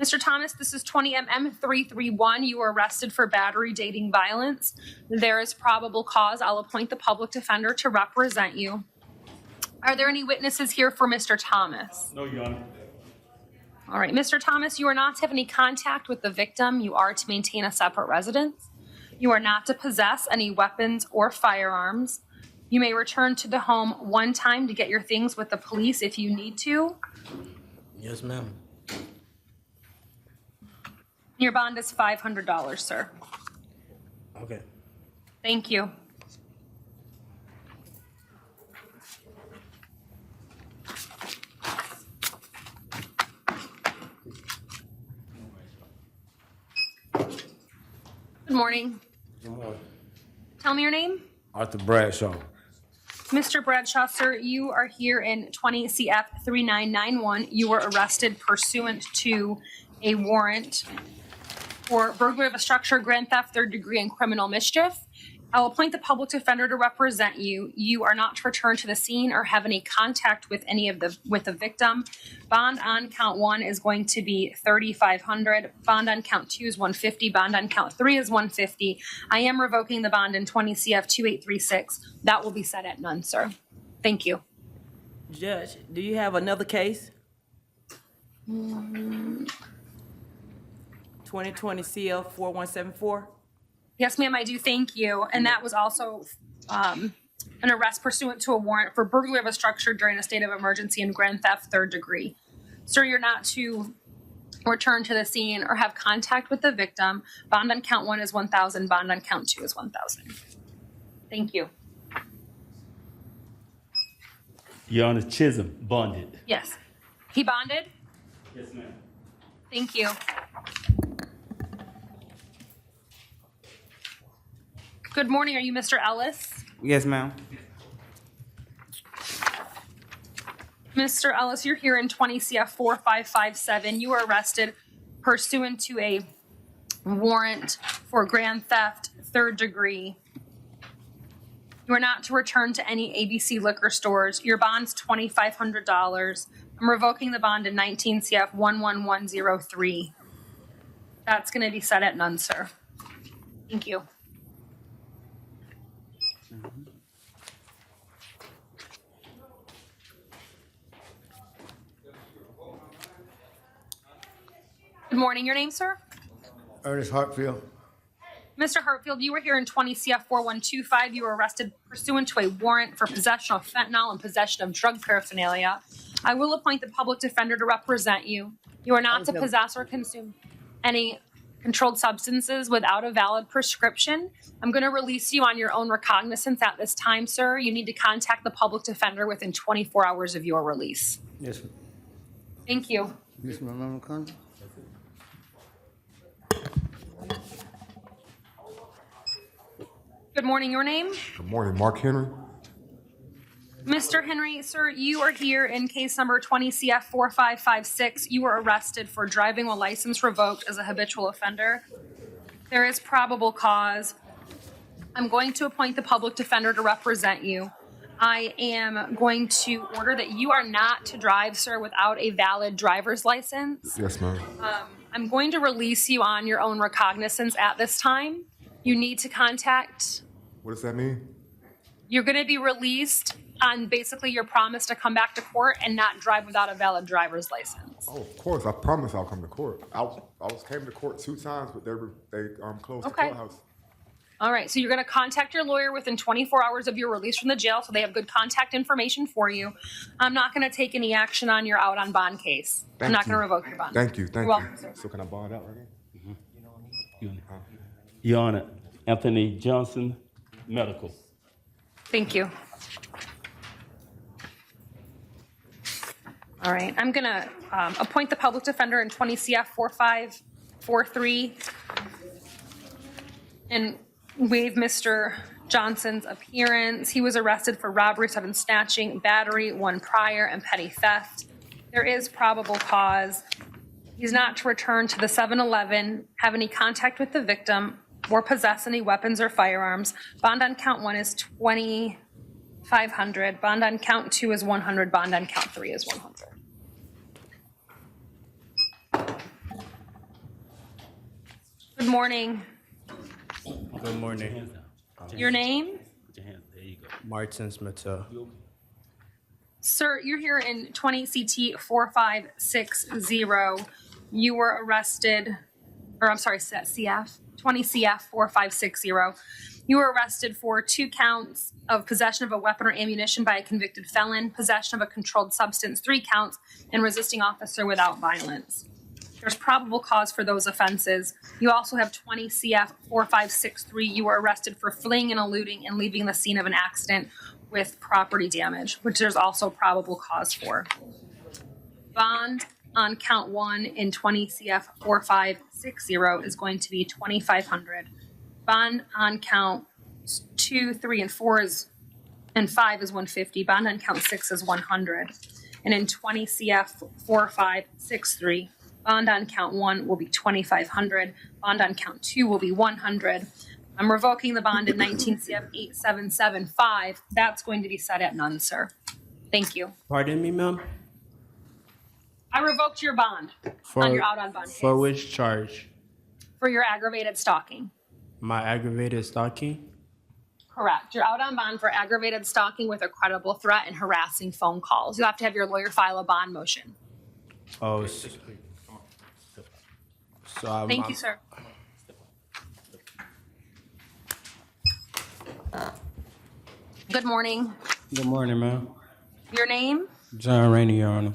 Mr. Thomas, this is 20MM331. You were arrested for battery, dating, violence. There is probable cause. I'll appoint the public defender to represent you. Are there any witnesses here for Mr. Thomas? No, Your Honor. All right, Mr. Thomas, you are not to have any contact with the victim. You are to maintain a separate residence. You are not to possess any weapons or firearms. You may return to the home one time to get your things with the police if you need to. Yes, ma'am. Your bond is $500, sir. Okay. Thank you. Good morning. Good morning. Tell me your name. Arthur Bradshaw. Mr. Bradshaw, sir, you are here in 20 CF 3991. You were arrested pursuant to a warrant for burglary of a structure, grand theft, third degree, and criminal mischief. I'll appoint the public defender to represent you. You are not to return to the scene or have any contact with the victim. Bond on count 1 is going to be $3,500. Bond on count 2 is $150. Bond on count 3 is $150. I am revoking the bond in 20 CF 2836. That will be set at none, sir. Thank you. Judge, do you have another case? 2020 CL 4174? Yes, ma'am, I do. Thank you. And that was also an arrest pursuant to a warrant for burglary of a structure during a state of emergency and grand theft, third degree. Sir, you're not to return to the scene or have contact with the victim. Bond on count 1 is $1,000. Bond on count 2 is $1,000. Thank you. Your Honor, Chisholm bonded. Yes. He bonded? Yes, ma'am. Thank you. Good morning. Are you Mr. Ellis? Yes, ma'am. Mr. Ellis, you're here in 20 CF 4557. You were arrested pursuant to a warrant for grand theft, third degree. You are not to return to any ABC liquor stores. Your bond's $2,500. I'm revoking the bond in 19 CF 11103. That's going to be set at none, sir. Thank you. Good morning. Your name, sir? Ernest Hartfield. Mr. Hartfield, you were here in 20 CF 4125. You were arrested pursuant to a warrant for possession of fentanyl and possession of drug paraphernalia. I will appoint the public defender to represent you. You are not to possess or consume any controlled substances without a valid prescription. I'm going to release you on your own recognizance at this time, sir. You need to contact the public defender within 24 hours of your release. Yes, sir. Thank you. Yes, ma'am. Good morning. Your name? Good morning, Mark Henry. Mr. Henry, sir, you are here in case number 20 CF 4556. You were arrested for driving while license revoked as a habitual offender. There is probable cause. I'm going to appoint the public defender to represent you. I am going to order that you are not to drive, sir, without a valid driver's license. Yes, ma'am. I'm going to release you on your own recognizance at this time. You need to contact. What does that mean? You're going to be released on basically your promise to come back to court and not drive without a valid driver's license. Oh, of course. I promise I'll come to court. I came to court 2 times, but they closed the courthouse. All right, so you're going to contact your lawyer within 24 hours of your release from the jail, so they have good contact information for you. I'm not going to take any action on your out on bond case. I'm not going to revoke your bond. Thank you. You're welcome, sir. So can I bond out right here? Your Honor, Anthony Johnson, medical. Thank you. All right, I'm going to appoint the public defender in 20 CF 4543 and waive Mr. Johnson's appearance. He was arrested for robbery, sudden snatching, battery, one prior, and petty theft. There is probable cause. He's not to return to the 7-Eleven, have any contact with the victim, or possess any weapons or firearms. Bond on count 1 is $2,500. Bond on count 2 is $100. Bond on count 3 is $100. Good morning. Good morning. Your name? Martin Smith. Sir, you're here in 20 CT 4560. You were arrested, or I'm sorry, CF, 20 CF 4560. You were arrested for 2 counts of possession of a weapon or ammunition by a convicted felon, possession of a controlled substance, 3 counts, and resisting officer without violence. There's probable cause for those offenses. You also have 20 CF 4563. You were arrested for fleeing and eluding and leaving the scene of an accident with property damage, which there's also probable cause for. Bond on count 1 in 20 CF 4560 is going to be $2,500. Bond on count 2, 3, and 4 and 5 is $150. Bond on count 6 is $100. And in 20 CF 4563, bond on count 1 will be $2,500. Bond on count 2 will be $100. I'm revoking the bond in 19 CF 8775. That's going to be set at none, sir. Thank you. Pardon me, ma'am? I revoked your bond on your out on bond case For which charge? for your aggravated stalking. My aggravated stalking? Correct. You're out on bond for aggravated stalking with a credible threat and harassing phone calls. You have to have your lawyer file a bond motion. Oh, so Thank you, sir. Good morning. Good morning, ma'am. Your name? John Rainey, Your Honor.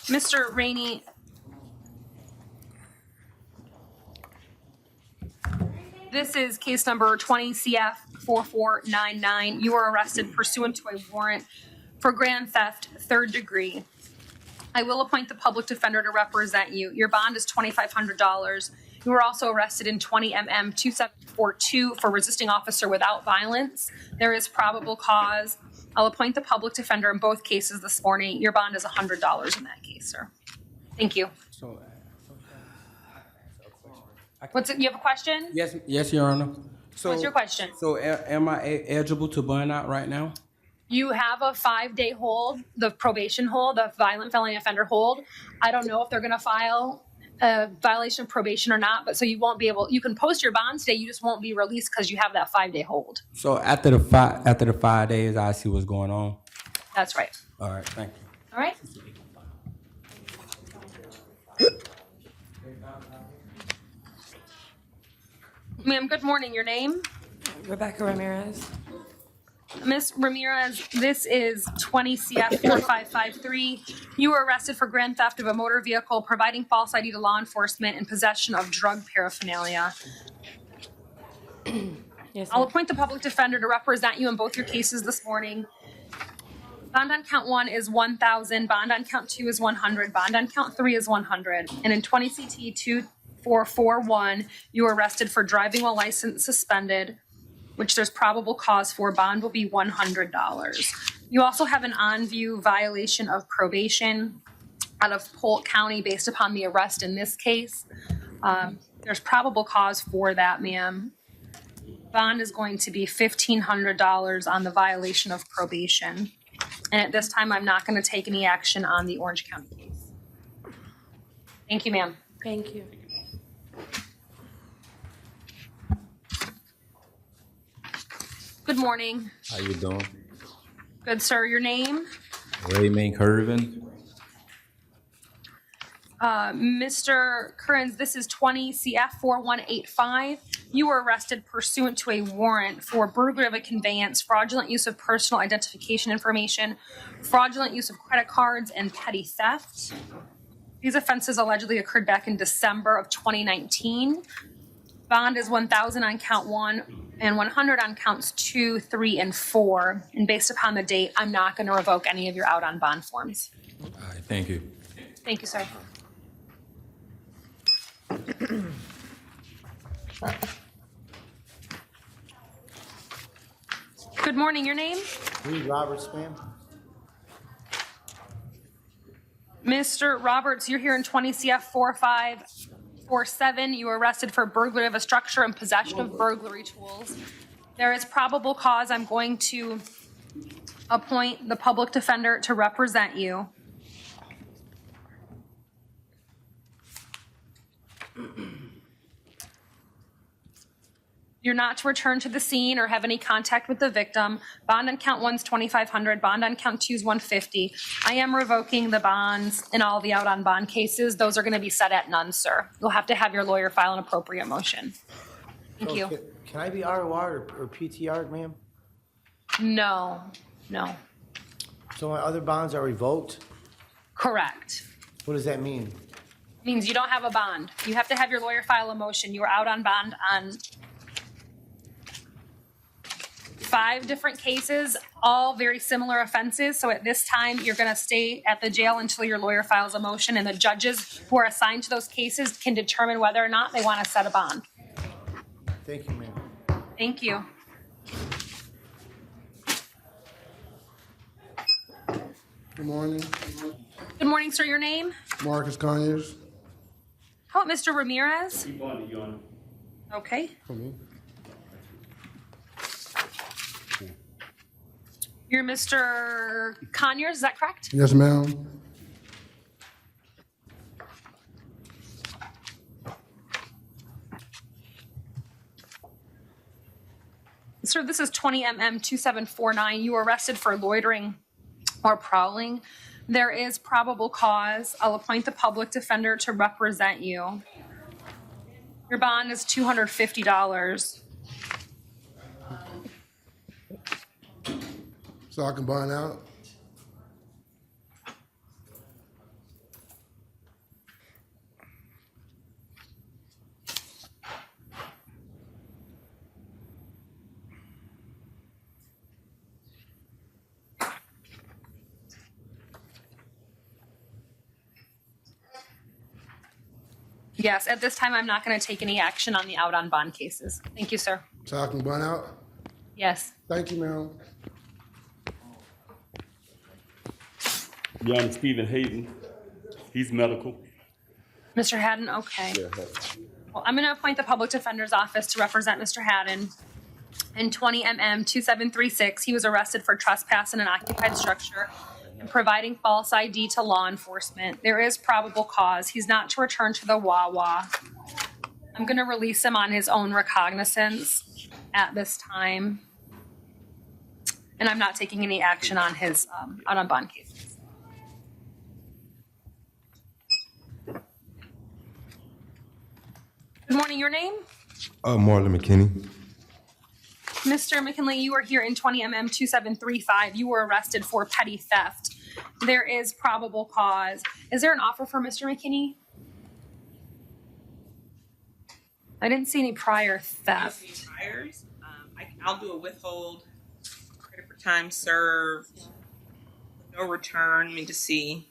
Mr. Rainey. This is case number 20 CF 4499. You were arrested pursuant to a warrant for grand theft, 3rd degree. I will appoint the public defender to represent you. Your bond is $2,500. You were also arrested in 20 MM 2742 for resisting officer without violence. There is probable cause. I'll appoint the public defender in both cases this morning. Your bond is $100 in that case, sir. Thank you. So, What's it? You have a question? yes, Your Honor. So, What's your question? So, am I eligible to bond out right now? You have a 5-day hold, the probation hold, the violent felony offender hold. I don't know if they're going to file a violation of probation or not, but so you won't be able, you can post your bond today, you just won't be released because you have that 5-day hold. So after the 5 days, I see what's going on. That's right. All right, thank you. All right. Ma'am, good morning. Your name? Rebecca Ramirez. Ms. Ramirez, this is 20 CF 4553. You were arrested for grand theft of a motor vehicle, providing false ID to law enforcement, and possession of drug paraphernalia. Yes, I'll appoint the public defender to represent you in both your cases this morning. Bond on count 1 is $1,000. Bond on count 2 is $100. Bond on count 3 is $100. And in 20 CT 2441, you were arrested for driving while license suspended, which there's probable cause for. Bond will be $100. You also have an on-view violation of probation out of Polk County based upon the arrest in this case. There's probable cause for that, ma'am. Bond is going to be $1,500 on the violation of probation. And at this time, I'm not going to take any action on the Orange County case. Thank you, ma'am. Thank you. Good morning. How you doing? Good, sir. Your name? Raymond Curvin. Mr. Currens, this is 20 CF 4185. You were arrested pursuant to a warrant for burglary of a conveyance, fraudulent use of personal identification information, fraudulent use of credit cards, and petty theft. These offenses allegedly occurred back in December of 2019. Bond is $1,000 on count 1 and $100 on counts 2, 3, and 4. And based upon the date, I'm not going to revoke any of your out on bond forms. All right, thank you. Thank you, sir. Good morning, your name? Reed Roberts, ma'am. Mr. Roberts, you're here in 20 CF 4547. You were arrested for burglary of a structure and possession of burglary tools. There is probable cause. I'm going to appoint the public defender to represent you. You're not to return to the scene or have any contact with the victim. Bond on count 1's $2,500. Bond on count 2's $150. I am revoking the bonds in all the out on bond cases. Those are going to be set at none, sir. You'll have to have your lawyer file an appropriate motion. Thank you. Can I be ROR or PTR, ma'am? No, no. So my other bonds are revoked? Correct. What does that mean? Means you don't have a bond. You have to have your lawyer file a motion. You were out on bond on 5 different cases, all very similar offenses. So at this time, you're going to stay at the jail until your lawyer files a motion, and the judges who are assigned to those cases can determine whether or not they want to set a bond. Thank you, ma'am. Thank you. Good morning. Good morning, sir. Your name? Marcus Conyers. How about Mr. Ramirez? Your Honor. Okay. For me. You're Mr. Conyers, is that correct? Yes, ma'am. Sir, this is 20MM 2749. You were arrested for loitering or prowling. There is probable cause. I'll appoint the public defender to represent you. Your bond is $250. So I can bond out? Yes, at this time, I'm not going to take any action on the out on bond cases. Thank you, sir. So I can bond out? Yes. Thank you, ma'am. Your Honor, Stephen Hayden. He's medical. Mr. Haddon, okay. Well, I'm going to appoint the public defender's office to represent Mr. Haddon. In 20MM 2736, he was arrested for trespass in an occupied structure and providing false ID to law enforcement. There is probable cause. He's not to return to the Wawa. I'm going to release him on his own recognizance at this time. And I'm not taking any action on his out on bond cases. Good morning, your name? Marlon McKinney. Mr. McKinley, you are here in 20MM 2735. You were arrested for petty theft. There is probable cause. Is there an offer for Mr. McKinney? I didn't see any prior theft. Priors, I'll do a withhold, credit for time served, no return. Let me just see.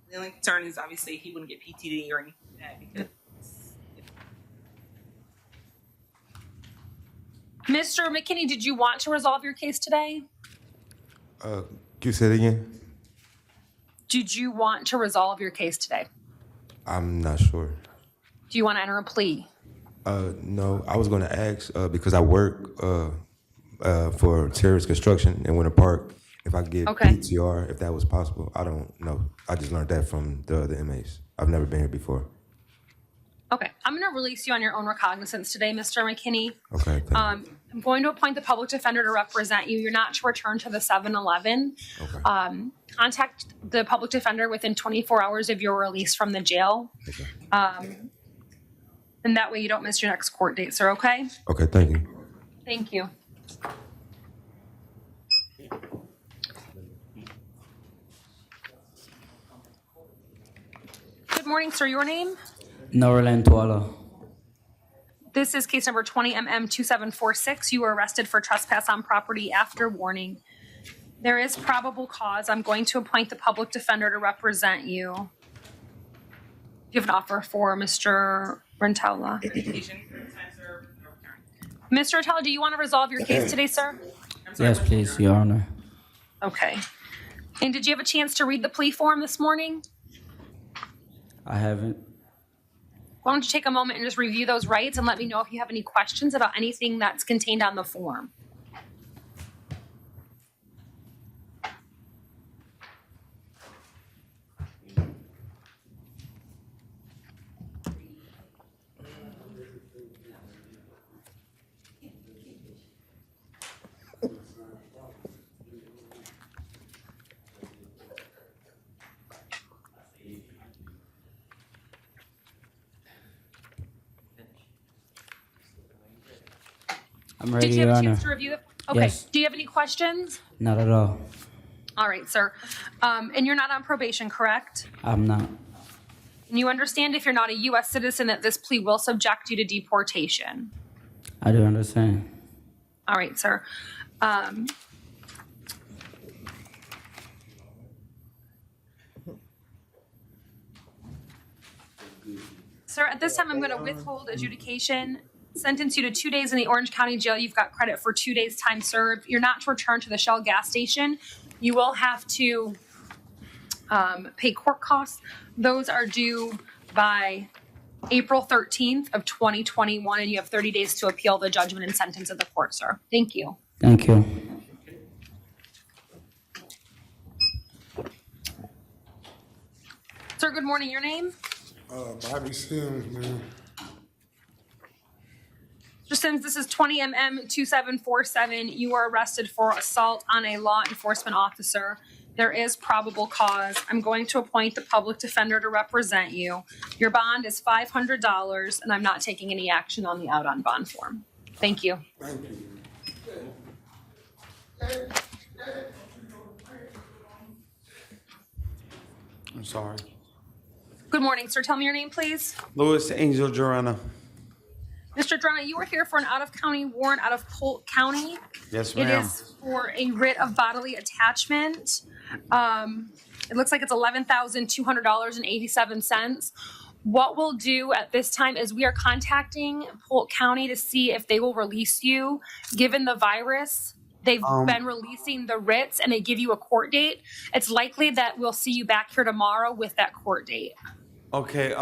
The only concern is obviously he wouldn't get PTD or anything like that because. Mr. McKinney, did you want to resolve your case today? Can you say it again? Did you want to resolve your case today? I'm not sure. Do you want to enter a plea? No, I was going to ask because I work for Terrace Construction in Winter Park. If I could get PTR, if that was possible. I don't know. I just learned that from the other inmates. I've never been here before. Okay, I'm going to release you on your own recognizance today, Mr. McKinney. Okay, thank you. I'm going to appoint the public defender to represent you. You're not to return to the 7-Eleven. Okay. Contact the public defender within 24 hours of your release from the jail. Okay. And that way you don't miss your next court date, sir, okay? Okay, thank you. Thank you. Good morning, sir. Your name? Norland Tuala. This is case number 20MM 2746. You were arrested for trespass on property after warning. There is probable cause. I'm going to appoint the public defender to represent you. Do you have an offer for Mr. Rentella? Education, time served, no return. Mr. Rentella, do you want to resolve your case today, sir? Yes, please, Your Honor. Okay. And did you have a chance to read the plea form this morning? I haven't. Why don't you take a moment and just review those rights and let me know if you have any questions about anything that's contained on the form. I'm ready, Did you Your have a Honor. chance to review it? Okay. Yes. Do you have any questions? Not at all. All right, sir. And you're not on probation, correct? I'm not. And you understand if you're not a U.S. citizen that this plea will subject you to deportation. I do understand. All right, sir. Sir, at this time, I'm going to withhold adjudication, sentence you to 2 days in the Orange County Jail. You've got credit for 2 days' time served. You're not to return to the Shell gas station. You will have to pay court costs. Those are due by April 13th of 2021, and you have 30 days to appeal the judgment and sentence of the court, sir. Thank you. Thank you. Sir, good morning. Your name? Bobby Sims, man. Mr. Sims, this is 20MM2747. You are arrested for assault on a law enforcement officer. There is probable cause. I'm going to appoint the public defender to represent you. Your bond is $500, and I'm not taking any action on the out on bond form. Thank you. Thank you. I'm sorry. Good morning, sir. Tell me your name, please. Louis Angel Jorana. Mr. Drana, you are here for an out-of-county warrant out of Polk County. Yes, It ma'am. is for a writ of bodily attachment. It looks like it's $11,200.87. What we'll do at this time is we are contacting Polk County to see if they will release you. Given the virus, they've been releasing the writs and they give you a court date. It's likely that we'll see you back here tomorrow with that court date. Okay.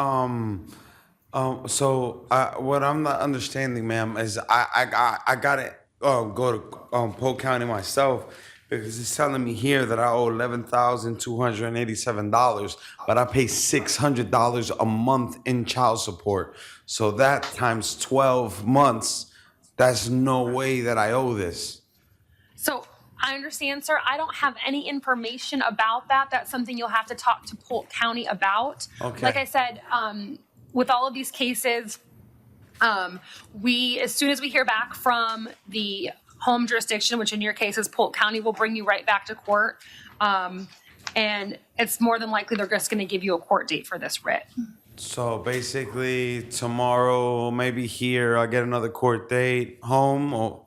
So what I'm not understanding, ma'am, is I gotta go to Polk County myself because it's telling me here that I owe $11,287, but I pay $600 a month in child support. So that times 12 months, that's no way that I owe this. So I understand, sir. I don't have any information about that. That's something you'll have to talk to Polk County about. Okay. Like I said, with all of these cases, as soon as we hear back from the home jurisdiction, which in your case is Polk County, will bring you right back to court. And it's more than likely they're just going to give you a court date for this writ. So basically tomorrow, maybe here, I'll get another court date home or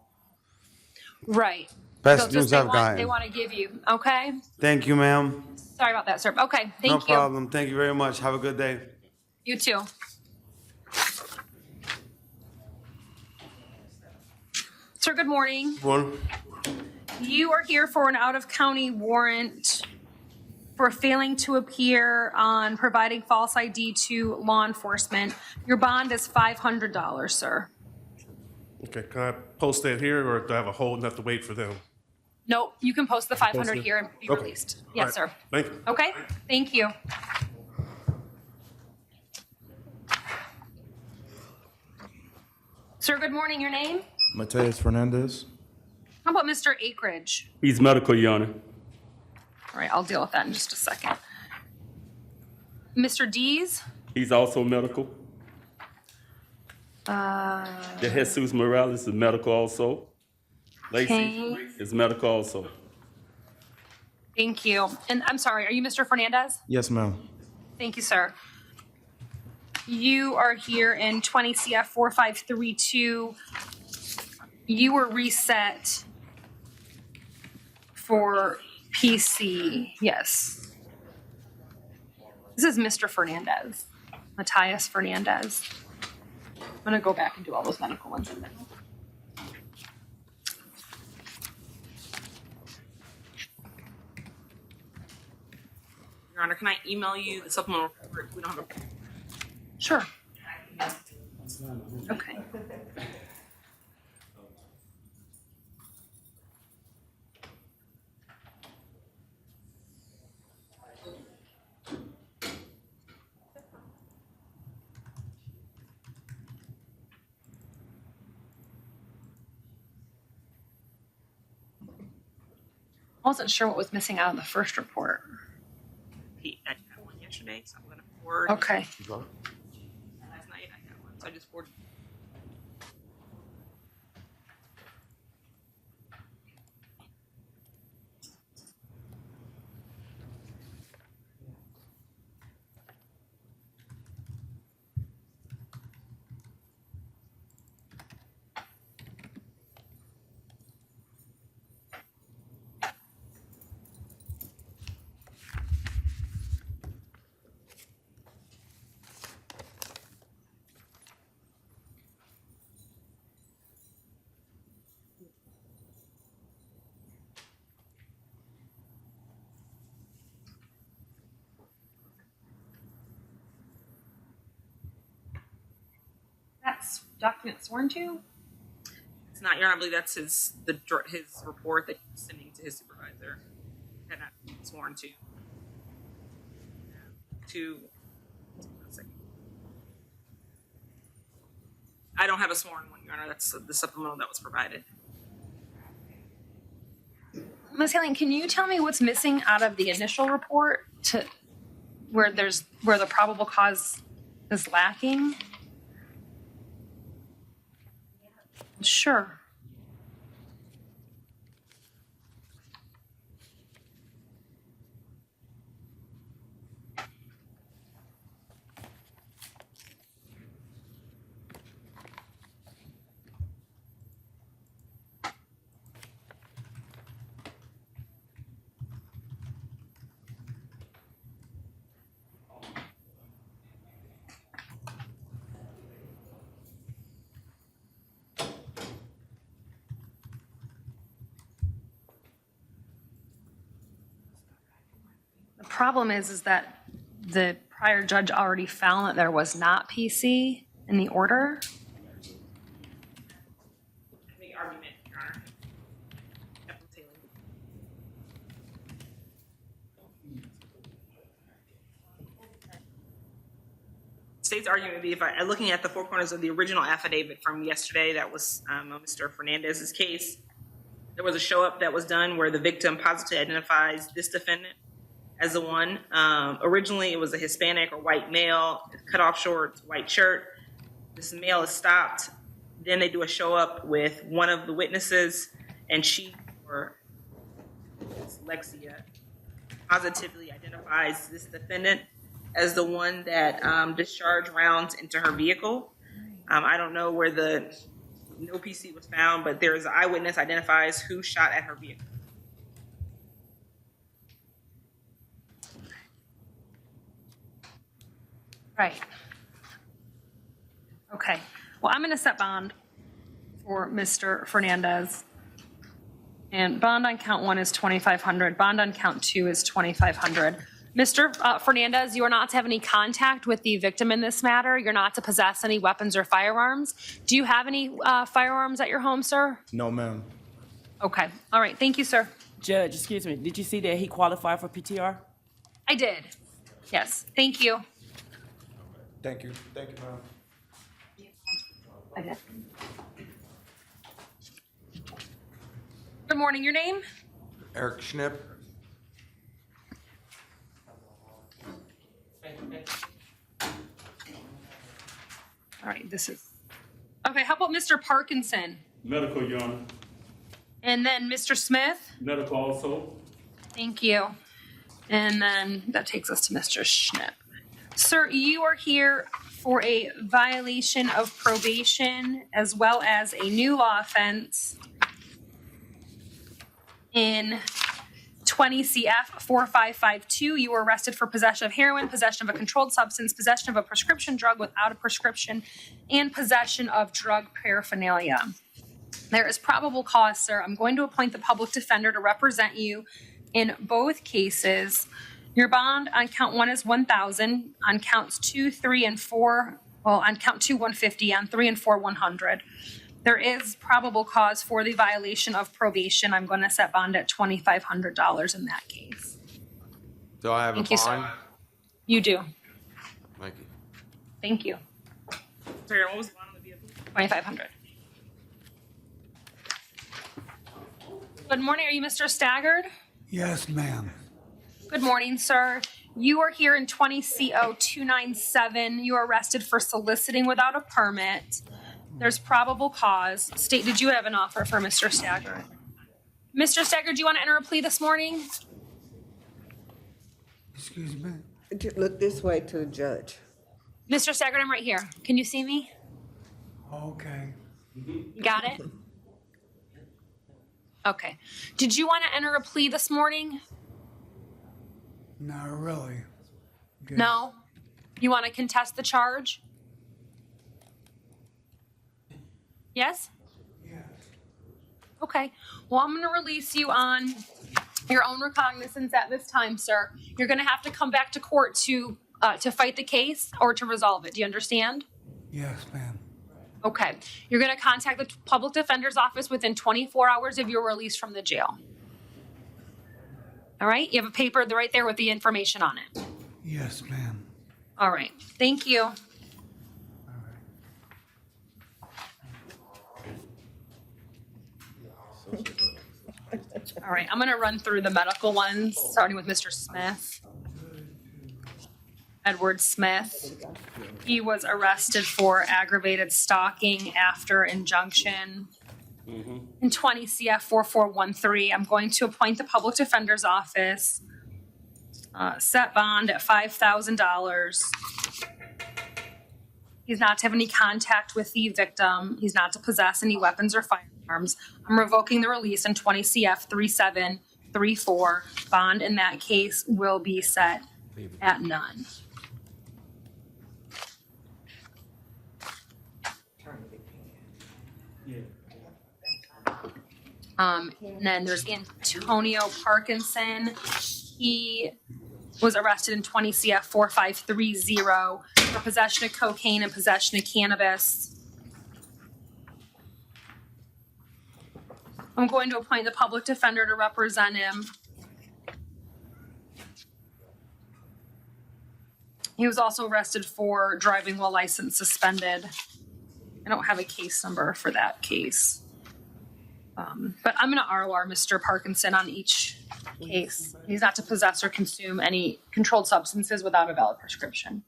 Right. best So news they I've gotten. They want to give you. Okay. Thank you, ma'am. Sorry about that, sir. Okay. Thank No you. problem. Thank you very much. Have a good day. You too. Sir, good morning. You are here for an out-of-county warrant for failing to appear on providing false ID to law enforcement. Your bond is $500, sir. Okay, can I post that here or do I have a hold and have to wait for them? Nope, you can post the Post 500 it? here and be Okay. released. All Yes, right. sir. Thank you. Okay, thank you. Sir, good morning. Your name? Mateus Fernandez. How about Mr. Akridge? He's medical, Your Honor. All right, I'll deal with that in just a second. Mr. Dees? He's also medical. The Jesus Morales is medical also. Lacey Okay. is medical also. Thank you. And I'm sorry, are you Mr. Fernandez? Yes, ma'am. Thank you, sir. You are here in 20 CF 4532. You were reset for PC, yes. This is Mr. Fernandez, Matthias Fernandez. I'm gonna go back and do all those medical ones in there. Your Honor, can I email you the supplemental report? We don't have a. Sure. Okay. I wasn't sure what was missing out of the first report. I got one yesterday, so I'm gonna forward. Okay. Last night I got one, so I just forwarded. That's document sworn to? It's not, Your Honor, I believe that's his report that he's sending to his supervisor. And not sworn to. One second. I don't have a sworn one, Your Honor. That's the supplemental that was provided. Ms. Haling, can you tell me what's missing out of the initial report to where the probable cause is lacking? Sure. The problem is that the prior judge already found that there was not PC in the order. The argument, Your Honor. State's argument would be if looking at the four corners of the original affidavit from yesterday, that was Mr. Fernandez's case. There was a show up that was done where the victim positively identifies this defendant as the one. Originally, it was a Hispanic or white male, cut off shorts, white shirt. This male is stopped. Then they do a show up with one of the witnesses, and she, or Lexia, positively identifies this defendant as the one that discharged rounds into her vehicle. I don't know where no PC was found, but there is an eyewitness identifies who shot at her vehicle. Right. Okay. Well, I'm going to set bond for Mr. Fernandez. And bond on count 1 is $2,500. Bond on count 2 is $2,500. Mr. Fernandez, you are not to have any contact with the victim in this matter. You're not to possess any weapons or firearms. Do you have any firearms at your home, sir? No, ma'am. Okay. All right. Thank you, sir. Judge, excuse me, did you see that he qualified for PTR? I did. Yes. Thank you. Thank you. Thank you, ma'am. Okay. Good morning. Your name? Eric Schnipp. All right. This is. Okay. How about Mr. Parkinson? Medical, Your Honor. And then Mr. Smith? Medical also. Thank you. And then that takes us to Mr. Schnipp. Sir, you are here for a violation of probation as well as a new law offense in 20 CF 4552, you were arrested for possession of heroin, possession of a controlled substance, possession of a prescription drug without a prescription, and possession of drug paraphernalia. There is probable cause, sir. I'm going to appoint the public defender to represent you in both cases. Your bond on count 1 is 1,000, on counts 2, 3, and 4, well, on count 2, 150, on 3 and 4, 100. There is probable cause for the violation of probation. I'm going to set bond at $2,500 in that case. Do I have Thank a you, sir. bond? You do. Thank you. Thank you. Sorry, what was the bottom of the vehicle? 2,500. Good morning. Are you Mr. Staggard? Yes, ma'am. Good morning, sir. You are here in 20 CO 297. You are arrested for soliciting without a permit. There's probable cause. State, did you have an offer for Mr. Staggard? Mr. Staggard, do you want to enter a plea this morning? Excuse me? Look this way to the judge. Mr. Staggard, I'm right here. Can you see me? Okay. Got it? Okay. Did you want to enter a plea this morning? Not really. Good. No? You want to contest the charge? Yes? Yes. Okay. Well, I'm going to release you on your own recognizance at this time, sir. You're going to have to come back to court to fight the case or to resolve it. Do you understand? Yes, ma'am. Okay. You're going to contact the public defender's office within 24 hours of your release from the jail. All right? You have a paper right there with the information on it. Yes, ma'am. All right. Thank you. All right, I'm going to run through the medical ones, starting with Mr. Smith. Edward Smith. He was arrested for aggravated stalking after injunction. In 20 CF 4413, I'm going to appoint the public defender's office, set bond at $5,000. He's not to have any contact with the victim. He's not to possess any weapons or firearms. I'm revoking the release in 20 CF 3734. Bond in that case will be set at none. And then there's Antonio Parkinson. He was arrested in 20 CF 4530 for possession of cocaine and possession of cannabis. I'm going to appoint the public defender to represent him. He was also arrested for driving while license suspended. I don't have a case number for that case. But I'm going to ROR Mr. Parkinson on each case. He's not to possess or consume any controlled substances without a valid prescription.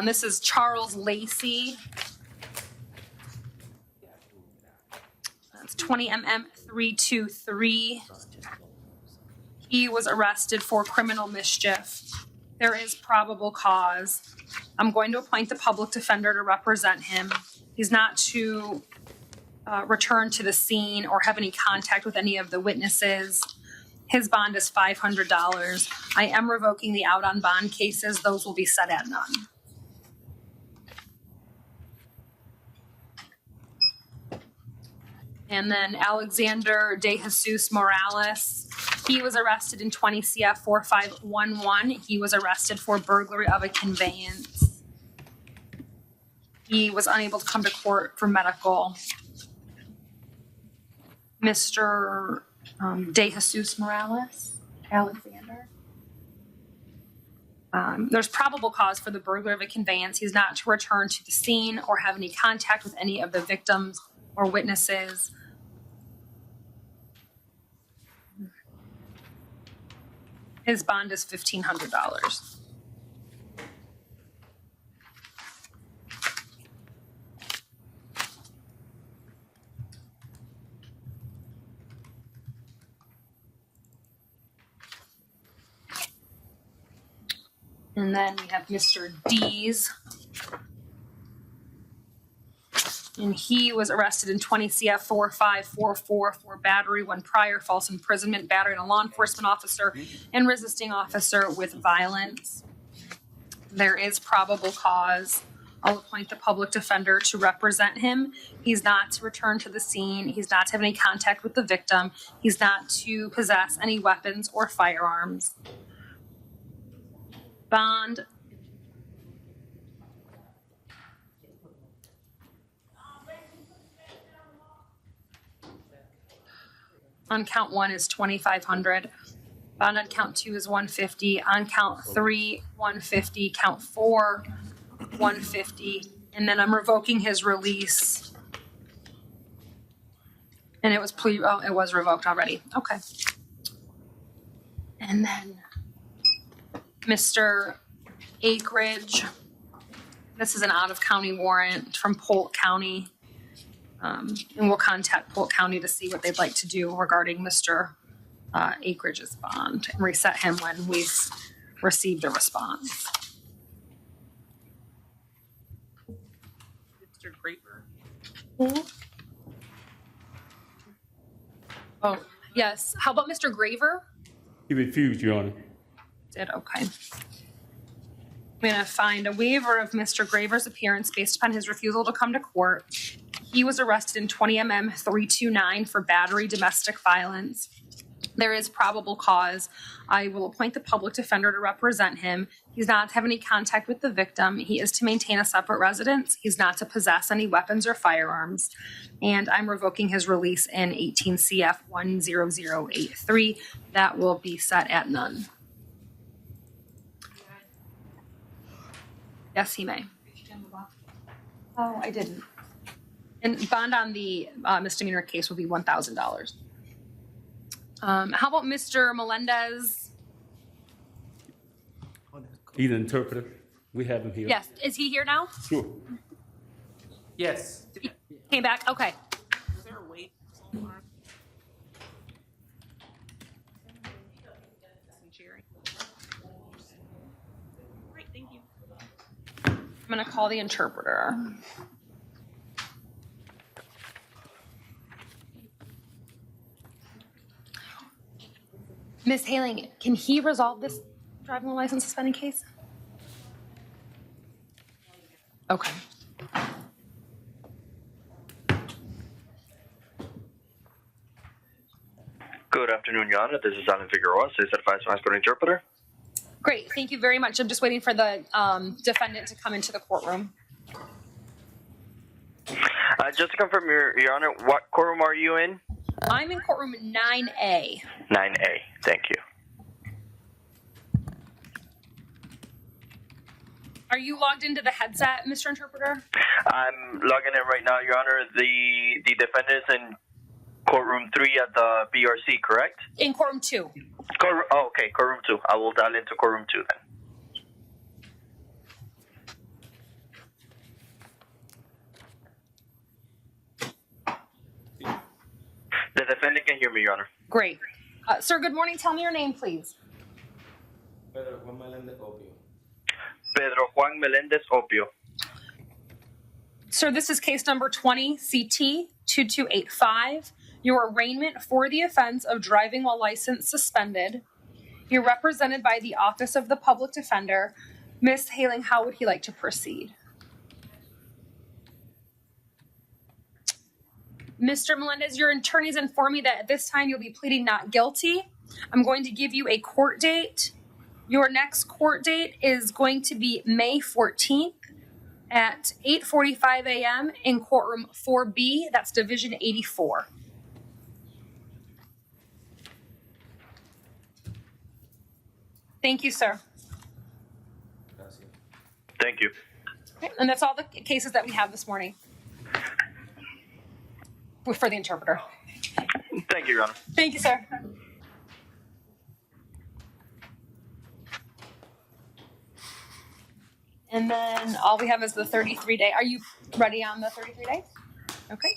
This is Charles Lacey. That's 20 MM 323. He was arrested for criminal mischief. There is probable cause. I'm going to appoint the public defender to represent him. He's not to return to the scene or have any contact with any of the witnesses. His bond is $500. I am revoking the out on bond cases. Those will be set at none. And then Alexander De Jesus Morales. He was arrested in 20 CF 4511. He was arrested for burglary of a conveyance. He was unable to come to court for medical. Mr. De Jesus Morales, Alexander. There's probable cause for the burglary of a conveyance. He's not to return to the scene or have any contact with any of the victims or witnesses. His bond is $1,500. And then we have Mr. Dees. And he was arrested in 20 CF 4544 for battery, one prior, false imprisonment, battery on a law enforcement officer, and resisting officer with violence. There is probable cause. I'll appoint the public defender to represent him. He's not to return to the scene. He's not to have any contact with the victim. He's not to possess any weapons or firearms. Bond. On count 1 is $2,500. Bond on count 2 is $150. On count 3, $150. Count 4, $150. And then I'm revoking his release. And it was it was revoked already. Okay. And then Mr. Akridge. This is an out-of-county warrant from Polk County. And we'll contact Polk County to see what they'd like to do regarding Mr. Akridge's bond and reset him when we've received a response. Mr. Graper. Oh, yes. How about Mr. Graver? He refused, Your Honor. Did, okay. I'm gonna find a waiver of Mr. Graver's appearance based upon his refusal to come to court. He was arrested in 20 MM 329 for battery, domestic violence. There is probable cause. I will appoint the public defender to represent him. He's not to have any contact with the victim. He is to maintain a separate residence. He's not to possess any weapons or firearms. And I'm revoking his release in 18 CF 10083. That will be set at none. Yes, he may. Oh, I didn't. And bond on the misdemeanor case will be $1,000. How about Mr. Melendez? He's an interpreter. We have him here. Yes, is he here now? Sure. Yes. Came back, okay. Is there a wait? Great, thank you. I'm gonna call the interpreter. Ms. Haling, can he resolve this driving license suspending case? Okay. Good afternoon, Your Honor. This is Alan Figueroa, certified Spanish interpreter. Great, thank you very much. I'm just waiting for the defendant to come into the courtroom. Just to confirm, Your Honor, what courtroom are you in? I'm in courtroom 9A. 9A. Thank you. Are you logged into the headset, Mr. Interpreter? I'm logging in right now, Your Honor. The defendant is in courtroom 3 at the BRC, correct? In courtroom 2. Okay, courtroom 2. I will dial into courtroom 2 then. The defendant can hear me, Your Honor. Great. Sir, good morning. Tell me your name, please. Pedro Juan Melendez Opio. Sir, this is case number 20 CT 2285. Your arraignment for the offense of driving while license suspended. You're represented by the Office of the Public Defender. Ms. Haling, how would he like to proceed? Mr. Melendez, your attorneys inform me that at this time you'll be pleading not guilty. I'm going to give you a court date. Your next court date is going to be May 14th at 8:45 a.m. in courtroom 4B. That's Division 84. Thank you, sir. Thank you. Okay, and that's all the cases that we have this morning for the interpreter. Thank you, Your Honor. Thank you, sir. And then all we have is the 33-day. Are you ready on the 33 days? Okay.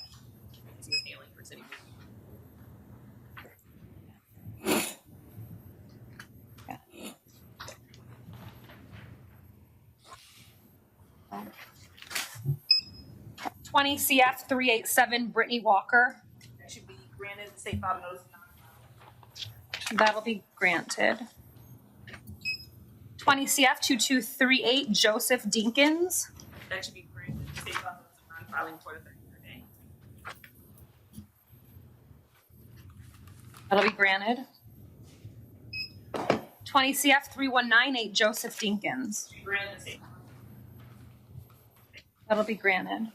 20 CF 387 Brittany Walker. That should be granted the state filed a notice of non-filing. That'll be granted. 20 CF 2238 Joseph Dinkins. That should be granted the state filed a notice of non-filing for the 33rd day. That'll be granted. 20 CF 3198 Joseph Dinkins. Granted the state. That'll be granted.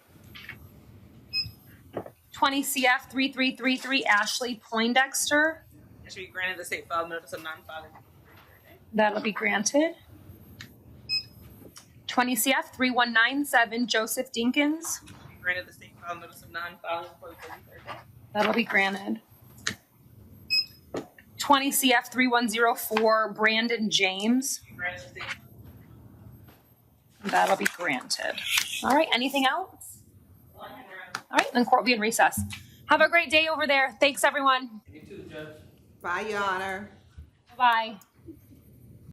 20 CF 3333 Ashley Poindexter. That should be granted the state filed notice of non-filing. That'll be granted. 20 CF 3197 Joseph Dinkins. Granted the state filed notice of non-filing for the 33rd day. That'll be granted. 20 CF 3104 Brandon James. Granted the state. That'll be granted. All right, anything else? All right, then court will be in recess. Have a great day over there. Thanks, everyone. Bye, Your Honor. Bye.